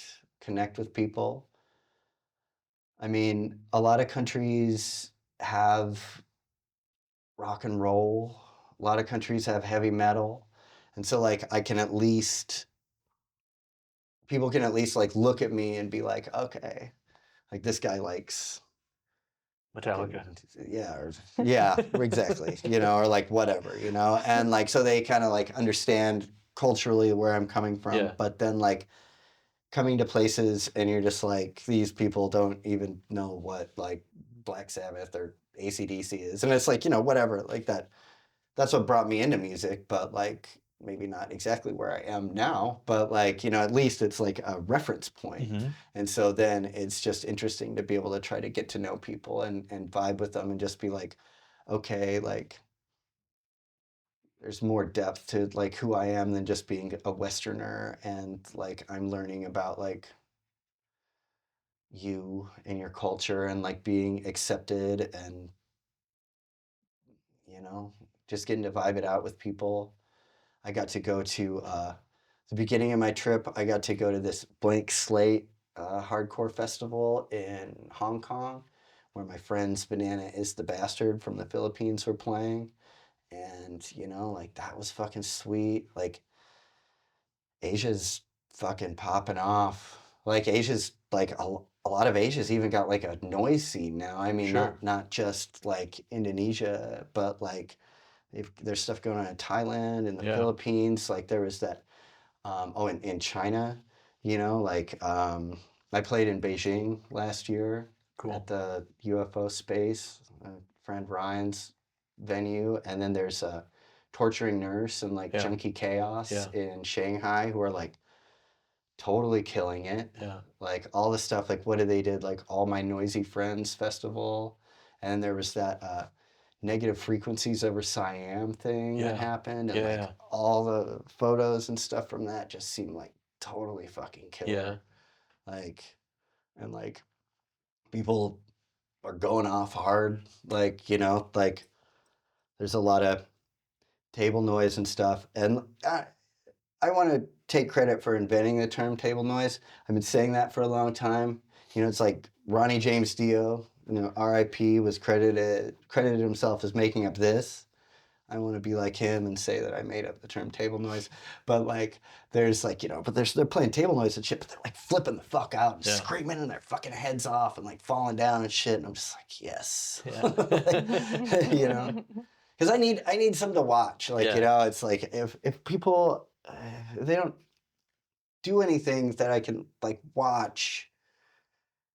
with people. I mean, a lot of countries have rock and roll. A lot of countries have heavy metal. And so like people can at least like look at me and be like, okay, like this guy likes Metallica. yeah, exactly. Or like whatever, and like so they kind of like understand culturally where I'm coming from. Yeah. But then like coming to places and you're just like, these people don't even know what like Black Sabbath or AC/DC is. And it's like, whatever, like that's what brought me into music, but like maybe not exactly where I am now, but like, at least it's like a reference point. Mm-hmm. And so then it's just interesting to be able to try to get to know people and vibe with them and just be like, okay, like there's more depth to like who I am than just being a Westerner. And like, I'm learning about like you and your culture and like being accepted and, just getting to vibe it out with people. I got to go to the beginning of my trip. I got to go to this Blank Slate hardcore festival in Hong Kong, where my friends Banana is the Bastard from the Philippines were playing, and like that was fucking sweet. Like Asia's fucking popping off. Like Asia's like a lot of Asia's even got like a noise scene now. I mean, Sure. not just like Indonesia, but like there's stuff going on in Thailand and the Yeah. Philippines. Like there was that. In China, I played in Beijing last year Cool. at the UFO space, friend Ryan's venue, and then there's a Torturing Nurse and like Yeah. Junkie Chaos Yeah. in Shanghai who are like totally killing it. Yeah. Like all the stuff, like what they did, like All My Noisy Friends festival, and there was that Negative Frequencies Over Siam thing that happened, and like all the photos and stuff from that just seemed like totally fucking killer. Like, and like people are going off hard, like like there's a lot of table noise and stuff, and I want to take credit for inventing the term table noise. I've been saying that for a long time. It's like Ronnie James Dio, R.I.P. was credited himself as making up this. I want to be like him and say that I made up the term table noise. But like, there's like, but they're playing table noise and shit, but they're like flipping the fuck out and screaming and their fucking heads off and like falling down and shit. And I'm just like, yes, because I need something to watch. Like, it's like if people, if they don't do anything that I can like watch,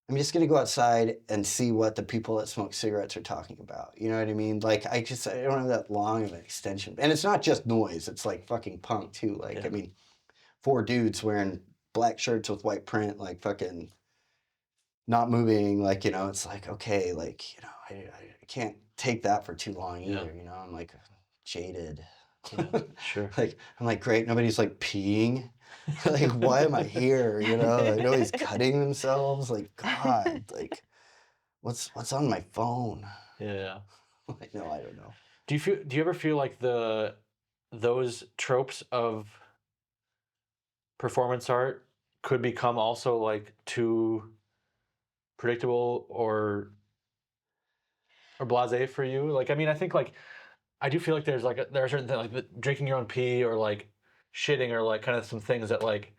I'm just gonna go outside and see what the people that smoke cigarettes are talking about. You know what I mean? Like I don't have that long of an extension, and it's not just noise. It's like fucking punk too. Like I mean, 4 dudes wearing black shirts with white print, like fucking not moving. Like it's like okay, like I can't take that for too long either. I'm like jaded. Yeah, sure. Like, I'm like, great, nobody's like peeing. Like, why am I here? You know, like, nobody's cutting themselves. Like, God, like, what's on my phone? Yeah. Like, no, I don't know. Do you ever feel like those tropes of performance art could become also like too predictable or blasé for you? Like, I mean, I think like I do feel like there are certain things like drinking your own pee or like shitting or like kind of some things that like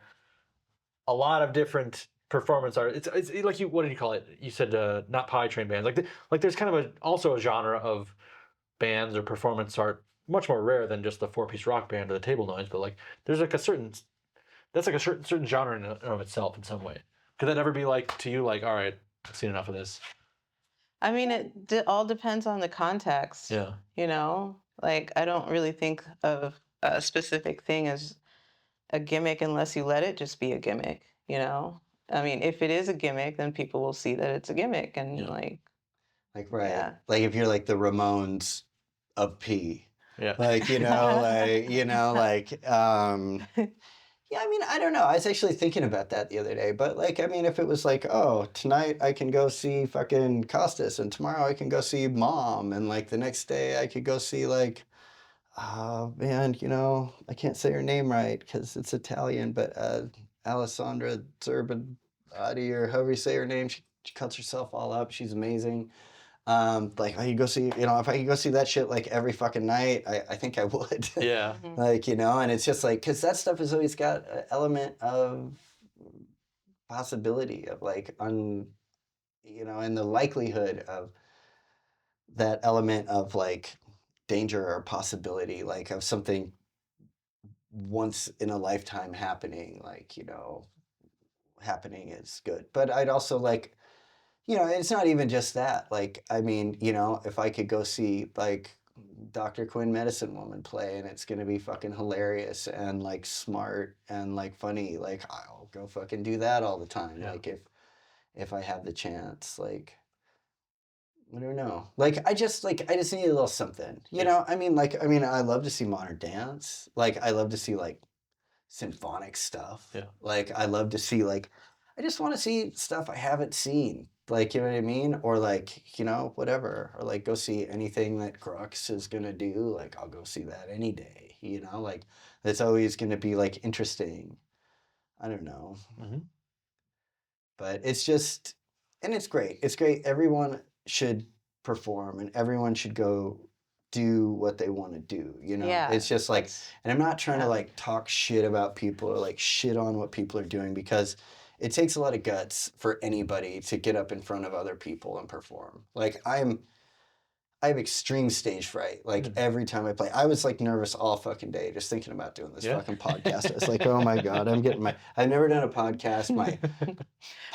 a lot of different performance art. It's like what did you call it? You said not pie train bands. Like there's kind of also a genre of bands or performance art much more rare than just the 4-piece rock band or the table noise. But like there's like a certain that's like a certain genre in and of itself in some way. Could that ever be like to you like, all right, I've seen enough of this? I mean, it all depends on the context. Yeah. You know, like I don't really think of a specific thing as a gimmick unless you let it just be a gimmick. You know, I mean, if it is a gimmick, then people will see that it's a gimmick, and Yeah. like, Right. yeah. Like if you're like the Ramones of pee. Yeah. Like, yeah, I mean, I don't know. I was actually thinking about that the other day, but like, I mean, if it was like, oh, tonight I can go see fucking Costas, and tomorrow I can go see Mom, and like the next day I could go see like, man, I can't say her name right because it's Italian, but Alessandra Zerbadi, or however you say her name, she cuts herself all up. She's amazing. Like I could go see, if I could go see that shit like every fucking night, I think I would. Yeah. Mhm. Like, and it's just like, because that stuff has always got an element of possibility of like, and the likelihood of that element of like danger or possibility, like of something once in a lifetime happening, like, happening is good. But I'd also like, it's not even just that. Like, I mean, if I could go see like Dr. Quinn Medicine Woman play and it's gonna be fucking hilarious and like smart and like funny, like I'll go fucking do that all the time. Yeah. Like if I have the chance, like I don't know. Like I just need a little something. I mean, I love to see modern dance. Like I love to see like symphonic stuff. Yeah. Like I love to see like I just want to see stuff I haven't seen. Like, you know what I mean? Or like, whatever. Or like go see anything that Crux is gonna do. Like I'll go see that any day. Like it's always gonna be like interesting. I don't know. Mm-hmm. But it's just and it's great. It's great. Everyone should perform and everyone should go do what they want to do. Yeah, It's just like that's and I'm not trying to yeah. like talk shit about people or like shit on what people are doing because it takes a lot of guts for anybody to get up in front of other people and perform. Like I have extreme stage fright. Like every time I play, I was like nervous all fucking day just thinking about doing this fucking podcast. I was like, oh my God, I've never done a podcast. My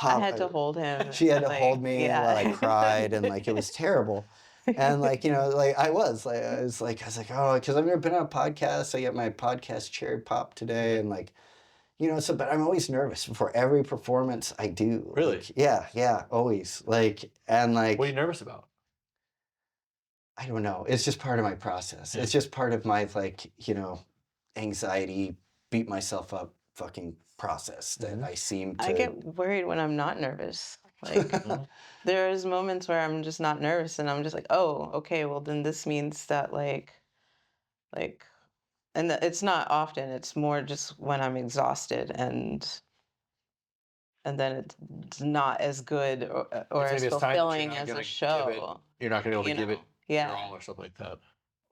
I had to hold him. she had to like, hold me yeah. while I cried and like it was terrible. And like, like I was like, oh, because I've never been on a podcast. I get my podcast cherry pop today. And like, but I'm always nervous before every performance I do. Really? Like, yeah, always. Like, and like, What are you nervous about? I don't know. It's just part of my process. Yeah. It's just part of my like, anxiety, beat myself up fucking process that I seem to. I get worried when I'm not nervous. Like there's moments where I'm just not nervous and I'm just like, oh, okay, well then this means that like and it's not often, it's more just when I'm exhausted and then it's not as good or Maybe as it's time that you're fulfilling not as gonna a give show. You're not gonna be able to you give it know? your Yeah. all or something like that.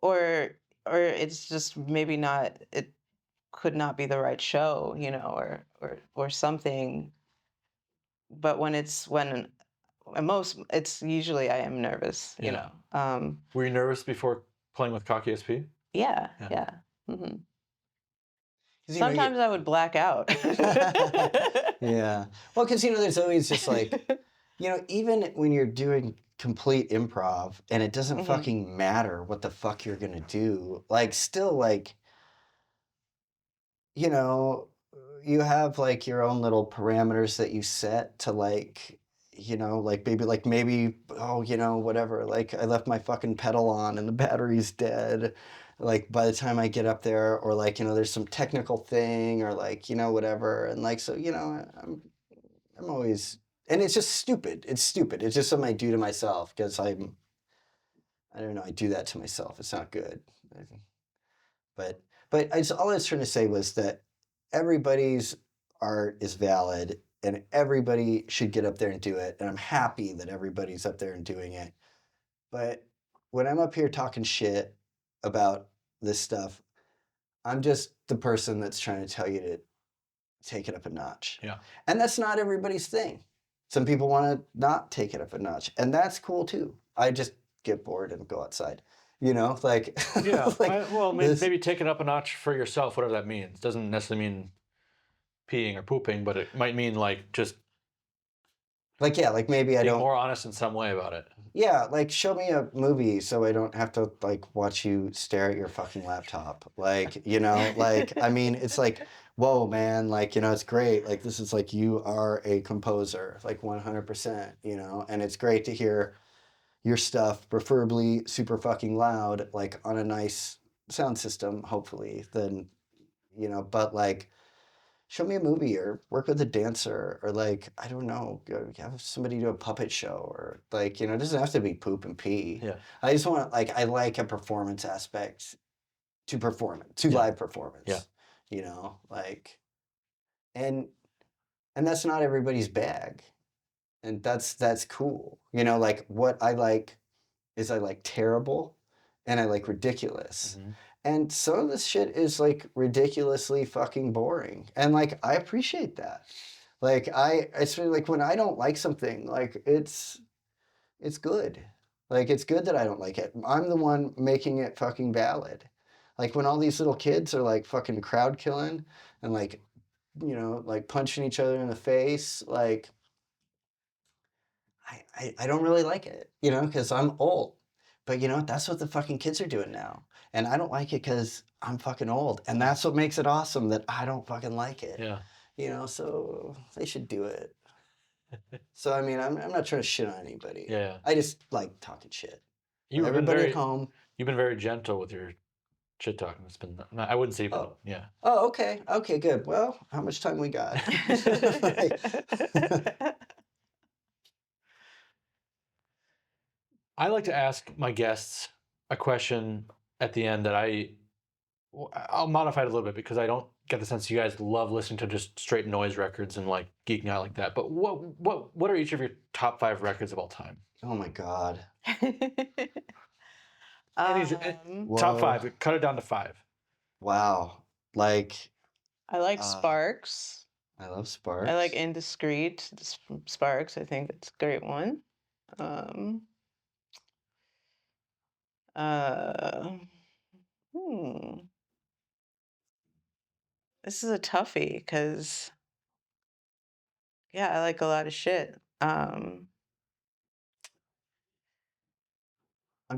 Or it's just maybe not it could not be the right show, or something. But it's usually I am nervous, Yeah. Were you nervous before playing with Cocky SP? Yeah. Yeah. Hmm. 'Cause, Sometimes I would black out. yeah. Well, because there's always just like, even when you're doing complete improv and it doesn't Mhm. fucking matter what the fuck you're gonna do, like still like, you have like your own little parameters that you set to like, maybe, oh, whatever. Like I left my fucking pedal on and the battery's dead. like by the time I get up there, or like, there's some technical thing, or like, whatever. And like, so, I'm always, and it's just stupid. It's stupid. It's just something I do to myself because I don't know, I do that to myself. It's not good. But all I was trying to say was that everybody's art is valid and everybody should get up there and do it. And I'm happy that everybody's up there and doing it. But when I'm up here talking shit about this stuff, I'm just the person that's trying to tell you to take it up a notch. Yeah. And that's not everybody's thing. Some people want to not take it up a notch, and that's cool too. I just get bored and go outside. Like Yeah. like Maybe take it up a notch for yourself, whatever that means. Doesn't necessarily mean peeing or pooping, but it might mean like just like maybe I being don't more honest in some way about it. Yeah, like show me a movie so I don't have to like watch you stare at your fucking laptop. Like, like I mean, it's like, whoa, man, like, it's great. Like this is like you are a composer, like 100%, and it's great to hear your stuff, preferably super fucking loud, like on a nice sound system, hopefully, then, but like show me a movie or work with a dancer or like, I don't know, have somebody do a puppet show or like, it doesn't have to be poop and pee. Yeah. I just want like, I like a performance aspect to live performance. Yeah. Like, and that's not everybody's bag. And that's cool. Like what I like is I like terrible and I like ridiculous. Mm-hmm. And some of this shit is like ridiculously fucking boring. And like I appreciate that. Like it's really like when I don't like something, like it's good. Like it's good that I don't like it. I'm the one making it fucking valid. Like when all these little kids are like fucking crowd killing and like, like punching each other in the face, like I don't really like it, because I'm old. But that's what the fucking kids are doing now. And I don't like it because I'm fucking old. And that's what makes it awesome that I don't fucking like it. Yeah. So they should do it. So, I mean, I'm not trying to shit on anybody. Yeah. I just like talking shit. Everybody at home. You've been very gentle with your shit talking. It's been, I wouldn't say, but yeah. Oh, okay. Okay, good. Well, how much time we got? I like to ask my guests a question at the end that I'll modify it a little bit because I don't get the sense you guys love listening to just straight noise records and like geeking out like that. But what are each of your top 5 records of all time? Oh my God. Top 5. Cut it down to 5. Wow. Like. I like Sparks. I love Sparks. I like Indiscreet. Sparks. I think it's a great one. This is a toughie because, yeah, I like a lot of shit. I'm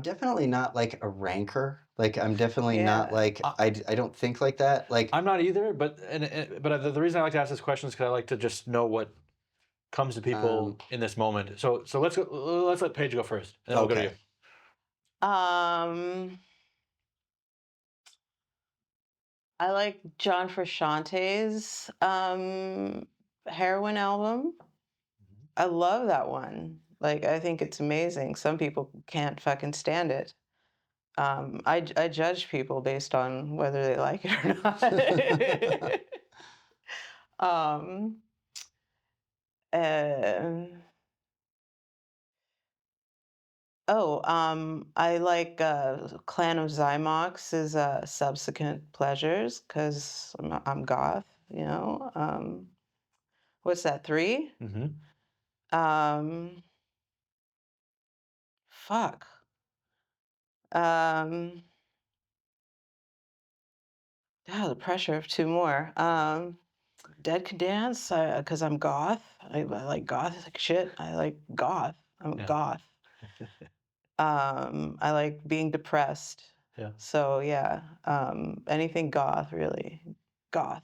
definitely not like a ranker. Like I'm definitely not like I don't think like that. Like I'm not either. But the reason I like to ask this question is because I like to just know what comes to people in this moment. So let's let Paige go first, and then we'll go to you. I like John Frusciante's Heroin album. I love that one. Like, I think it's amazing. Some people can't fucking stand it. I judge people based on whether they like it or not. I like Clan of Zymox's Subsequent Pleasures because I'm goth, what's that, 3? Fuck. The pressure of 2 more. Dead Can Dance because I'm goth. I like goth like shit. I like goth. I'm goth. I like being depressed. Yeah. So yeah, anything goth really. Goth.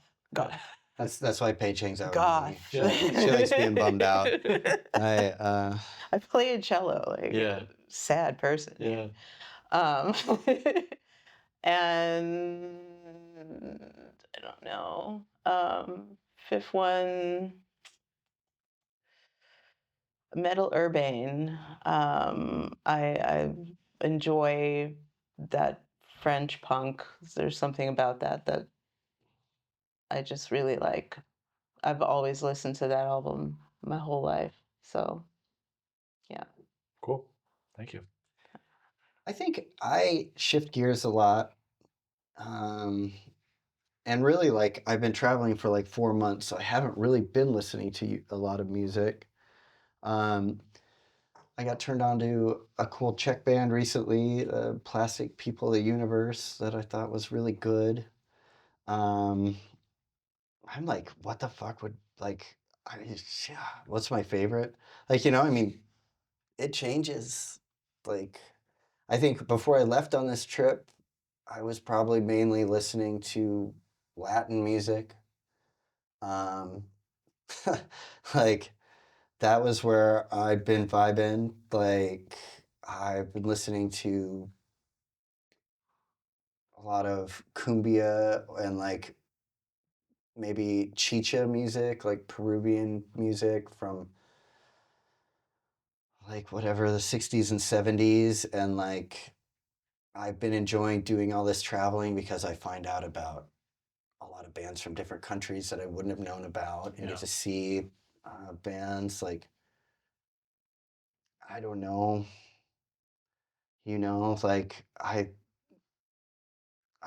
That's why Paige hangs out goth. with me. She likes being bummed out. I play a cello, like sad person. Yeah. And I don't know. Fifth one, metal urbane. I enjoy that French punk. There's something about that I just really like. I've always listened to that album my whole life. So yeah. Cool. Thank you. I think I shift gears a lot. And really, like, I've been traveling for like 4 months, so I haven't really been listening to a lot of music. Um, I got turned on to a cool Czech band recently, Plastic People of the Universe, that I thought was really good. Um, I'm like, what the fuck would, like, yeah, what's my favorite? Like, I mean, it changes. Like, I think before I left on this trip, I was probably mainly listening to Latin music. Um, like, that was where I've been vibing. Like, I've been listening to a lot of cumbia and like maybe chicha music, like Peruvian music from like whatever the 60s and 70s. And like, I've been enjoying doing all this traveling because I find out about a lot of bands from different countries that I wouldn't have known about and Yeah. get to see bands like, I don't know, like I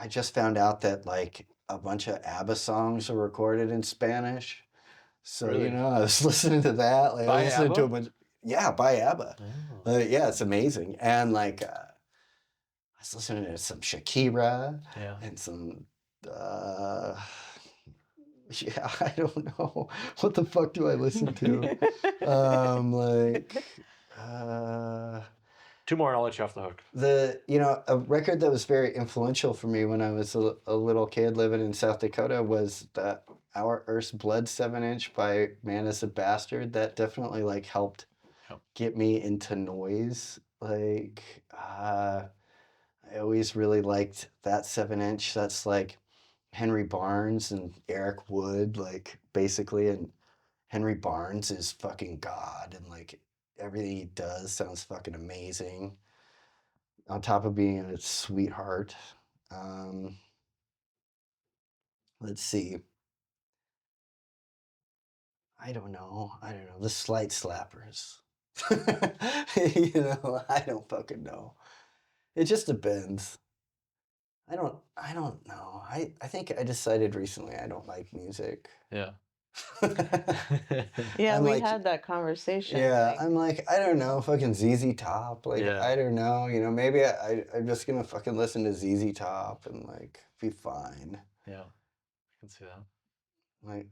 just found out that like a bunch of ABBA songs are recorded in Spanish. So, Really? I was listening to that. Like, I By was listening to a ABBA? bunch. Yeah, by ABBA. Oh. Yeah, it's amazing. And like, I was listening to some Shakira Yeah. and some. Yeah, I don't know. What the fuck do I listen to? Like, Two more and I'll let you off the hook. a record that was very influential for me when I was a little kid living in South Dakota was the Our Earth's Blood 7-inch by Man is a Bastard. That definitely like helped Yep. get me into noise. Like, I always really liked that 7-inch. That's like Henry Barnes and Eric Wood, like basically, and Henry Barnes is fucking God, and like everything he does sounds fucking amazing. On top of being a sweetheart. Um, let's see. I don't know. The Slight Slappers. I don't fucking know. It just depends. I don't know. I think I decided recently I don't like music. Yeah. Yeah, I'm we like, had that conversation. yeah, Like, I'm like, I don't know, fucking ZZ Top. Like, Yeah. I don't know, maybe I'm just gonna fucking listen to ZZ Top and like be fine. Yeah. I can see that. Like,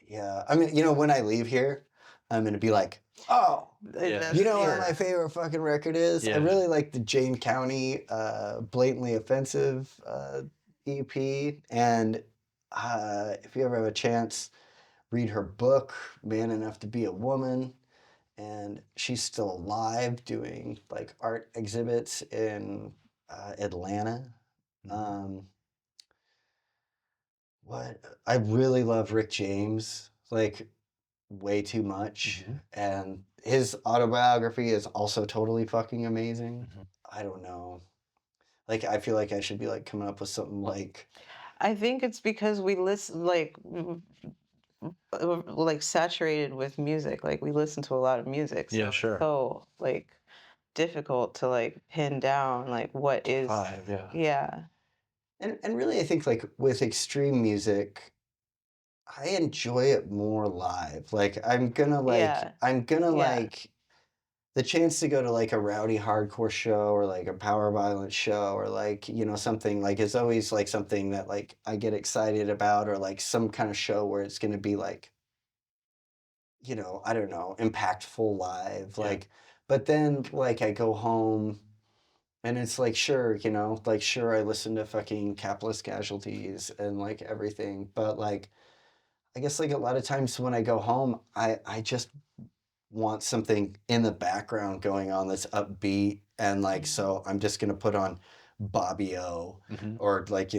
yeah. I mean, when I leave here, I'm gonna be like, oh, Yeah. you know what my favorite fucking record is? I Yeah. really like the Jane County Blatantly Offensive EP. And if you ever have a chance, read her book, Man Enough to Be a Woman. And she's still alive doing like art exhibits in Atlanta. Mhm. What I really love Rick James, like way too much. Mhm. And his autobiography is also totally fucking amazing. Mhm. I don't know. Like, I feel like I should be like coming up with something like, I think it's because we listen, like, like saturated with music. Like, we listen to a lot of music. Yeah, So sure. it's so like difficult to like pin down like what is. Five, yeah. Yeah. and really I think like with extreme music, I enjoy it more live. Like, Yeah. I'm gonna Yeah. like the chance to go to like a rowdy hardcore show or like a power violence show or like something like it's always like something that like I get excited about, or like some kind of show where it's going to be like I don't know, impactful live. Yeah. Like, but then like I go home and it's like, sure, like, sure, I listen to fucking Capitalist Casualties and like everything, but like I guess like a lot of times when I go home, I just want something in the background going on that's upbeat, and like, so I'm just gonna put on Bobby O, Mm-hmm. or like,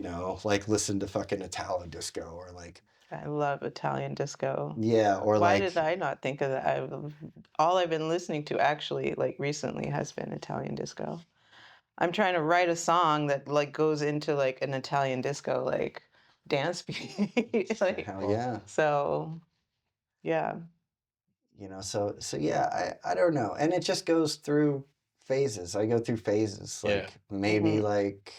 like listen to fucking Italo disco, or like, I love Italian disco. yeah, or Why like, did I not think of that? All I've been listening to actually, like recently, has been Italian disco. I'm trying to write a song that like goes into like an Italian disco like dance beat. Like, hell yeah. so yeah. So yeah, I don't know. And it just goes through phases. I go through phases. Yeah. Like maybe like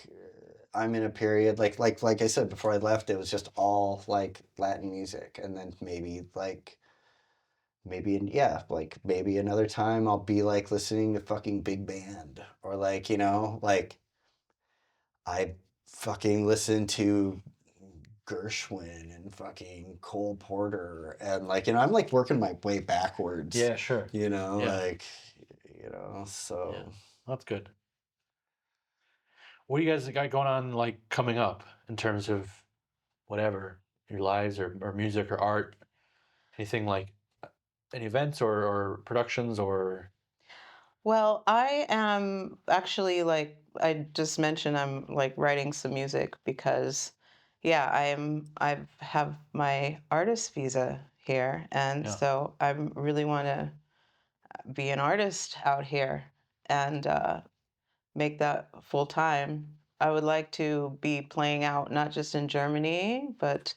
I'm in a period like I said before I left, it was just all like Latin music. And then maybe another time I'll be like listening to fucking big band, or like, like I fucking listen to Gershwin and fucking Cole Porter, and like, I'm like working my way backwards. Yeah, sure. Yeah. Like, so. Yeah. That's good. What do you guys got going on, like, coming up in terms of whatever, your lives or music or art? Anything like any events or productions or? Well, I am actually like I just mentioned I'm like writing some music because yeah, I have my artist visa here, and Yeah. so I really want to be an artist out here and make that full time. I would like to be playing out not just in Germany, but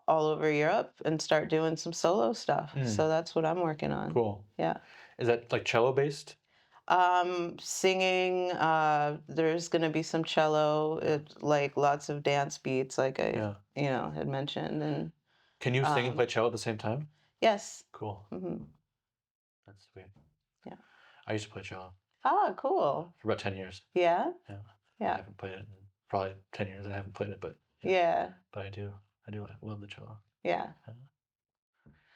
all over Europe and start doing some solo stuff. So that's what I'm working on. Cool. Yeah. Is that like cello based? Singing, there's gonna be some cello, like lots of dance beats, like I, had mentioned, and Can you sing and play cello at the same time? yes. Cool. That's sweet. Yeah. I used to play cello Ah, cool. for about 10 years. Yeah. Yeah. Yeah. I haven't played it in probably 10 years. I haven't played it, but Yeah. But I do love the cello. Yeah.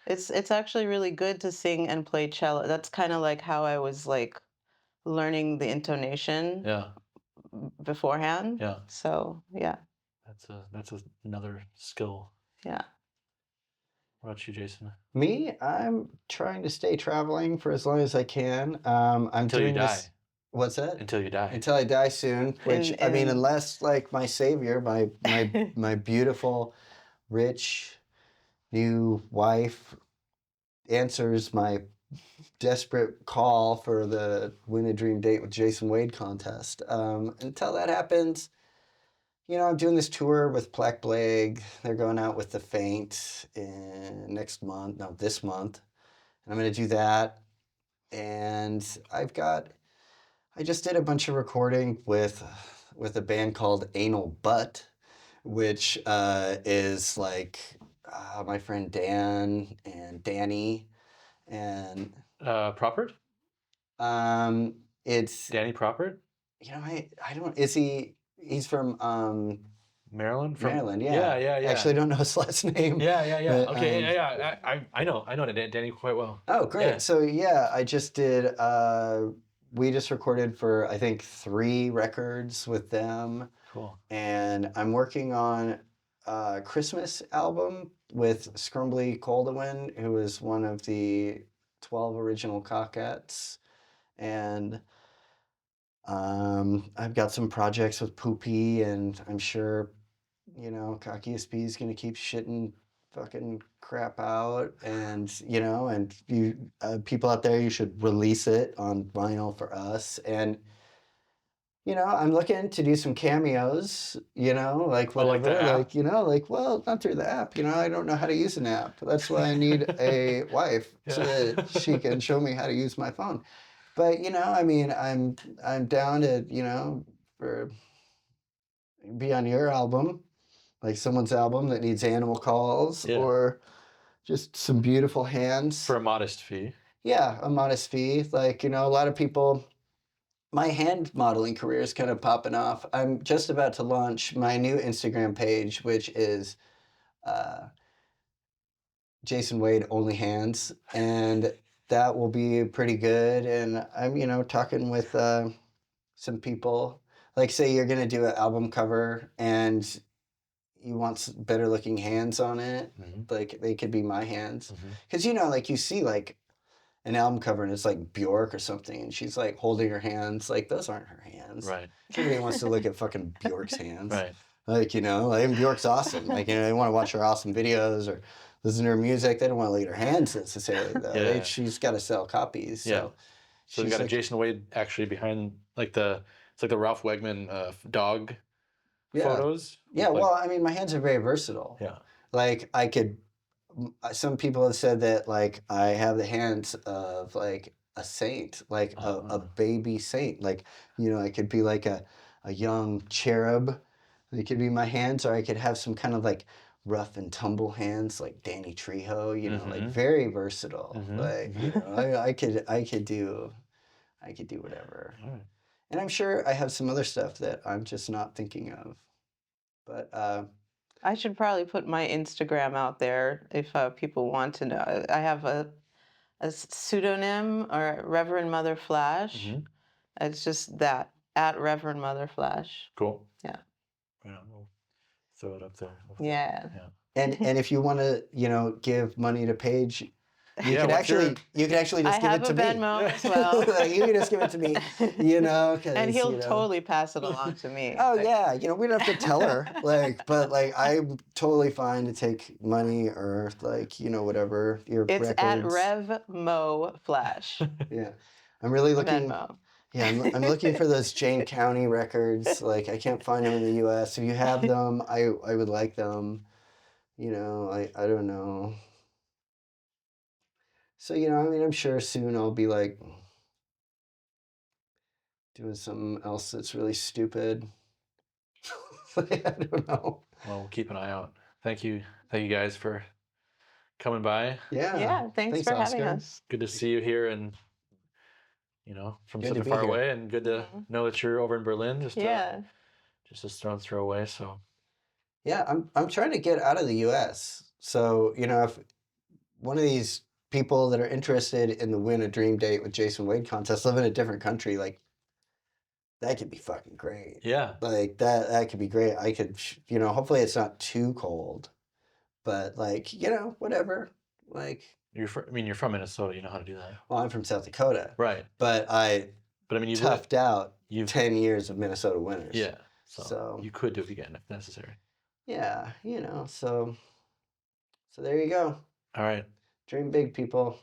It's actually really good to sing and play cello. That's kind of like how I was like learning the intonation beforehand. Yeah. So yeah. That's another skill. Yeah. What about you, Jason? Me, I'm trying to stay traveling for as long as I can. I'm Until doing you die. this. What's that? Until you die. Until I die soon. Which I mean, unless like my savior, my beautiful, rich, new wife answers my desperate call for the Win a Dream Date with Jason Wade contest. Until that happens, I'm doing this tour with Black Plague. They're going out with The Faint this month. And I'm going to do that. And I just did a bunch of recording with a band called Anal Butt, which is like my friend Dan and Danny. And Proppert? It's Danny Proppert? I don't, he's from Maryland? Maryland, yeah. Yeah. Actually, I don't know his last name. Yeah. But, Okay, yeah. I know Danny quite well. Oh, great. Yeah. So yeah, I just did. We just recorded for I think 3 records with them. Cool. And I'm working on a Christmas album with Scrumbly Coldewin, who is one of the 12 original Cockettes. And I've got some projects with Poopy, and I'm sure, Cocky E.S.P is going to keep shitting fucking crap out. And, and you people out there, you should release it on vinyl for us. And, I'm looking to do some cameos, like whatever, well, not through the app, I don't know how to use an app. That's why I need a wife so that she can show me how to use my phone. But, I mean, I'm down to, for be on your album, like someone's album that needs animal calls or just some beautiful hands. For a modest fee. Yeah, a modest fee. Like, a lot of people, my hand modeling career is kind of popping off. I'm just about to launch my new Instagram page, which is Jason Wade Only Hands. And that will be pretty good. And I'm, talking with some people. Like, say you're going to do an album cover and you want better looking hands on it. Like, they could be my hands. Because, like, you see, like, an album cover and it's like Bjork or something, and she's like holding her hands. Like, those aren't her hands. Right. Everybody wants to look at fucking Bjork's hands. Right. Like, like, Bjork's awesome. Like, they want to watch her awesome videos or listen to her music. They don't want to look at her hands necessarily, though. Yeah. She's got to sell copies. So. Yeah. So we got a like, Jason Wade actually behind it's like the Ralph Wegman dog photos. Yeah, like, well, I mean, my hands are very versatile. Yeah. Like, some people have said that, like, I have the hands of, like, a saint, like a baby saint. Like, I could be like a young cherub. It could be my hands, or I could have some kind of, like, rough and tumble hands, like Danny Trejo, like, very versatile. Like, I could do whatever. All right. And I'm sure I have some other stuff that I'm just not thinking of. But I should probably put my Instagram out there if people want to know. I have a pseudonym, or Reverend Mother Flash. It's just that, at Reverend Mother Flash. Cool. Yeah. Yeah, we'll throw it up there. Yeah. And if you want to, give money to Paige, you can what's actually just I give it have to a me. Venmo as well. Like, you can just give it to me, 'cause, And he'll totally pass it along to me. Oh Like, yeah, we don't have to tell her, but I'm totally fine to take money or whatever your It's records. at Rev Mo Flash. Yeah, I'm really looking. Venmo. Yeah, I'm looking for those Jane County records. Like, I can't find them in the U.S. If you have them, I would like them. I don't know. So, I'm sure soon I'll be like doing something else that's really stupid. I don't know. Well, we'll keep an eye out. Thank you guys for coming by. Yeah, thanks for having Oscar. us. Good to see you here, and from Good such to a be far here. away, and good to know that you're over in Berlin. Just Yeah. just a stone's throw away. So Yeah, I'm trying to get out of the U.S. So, if one of these people that are interested in the Win a Dream Date with Jason Wade contest live in a different country, like, that could be fucking great. yeah, Like, that could be great. I could, hopefully it's not too cold, but, like, whatever. Like, you're from Minnesota. You know how to do that, well, I'm from South Dakota, right? But I But I mean, you've toughed out you've 10 years of Minnesota winters. yeah. So So- you could do it again if necessary. Yeah, so there you go. All right. Dream big, people.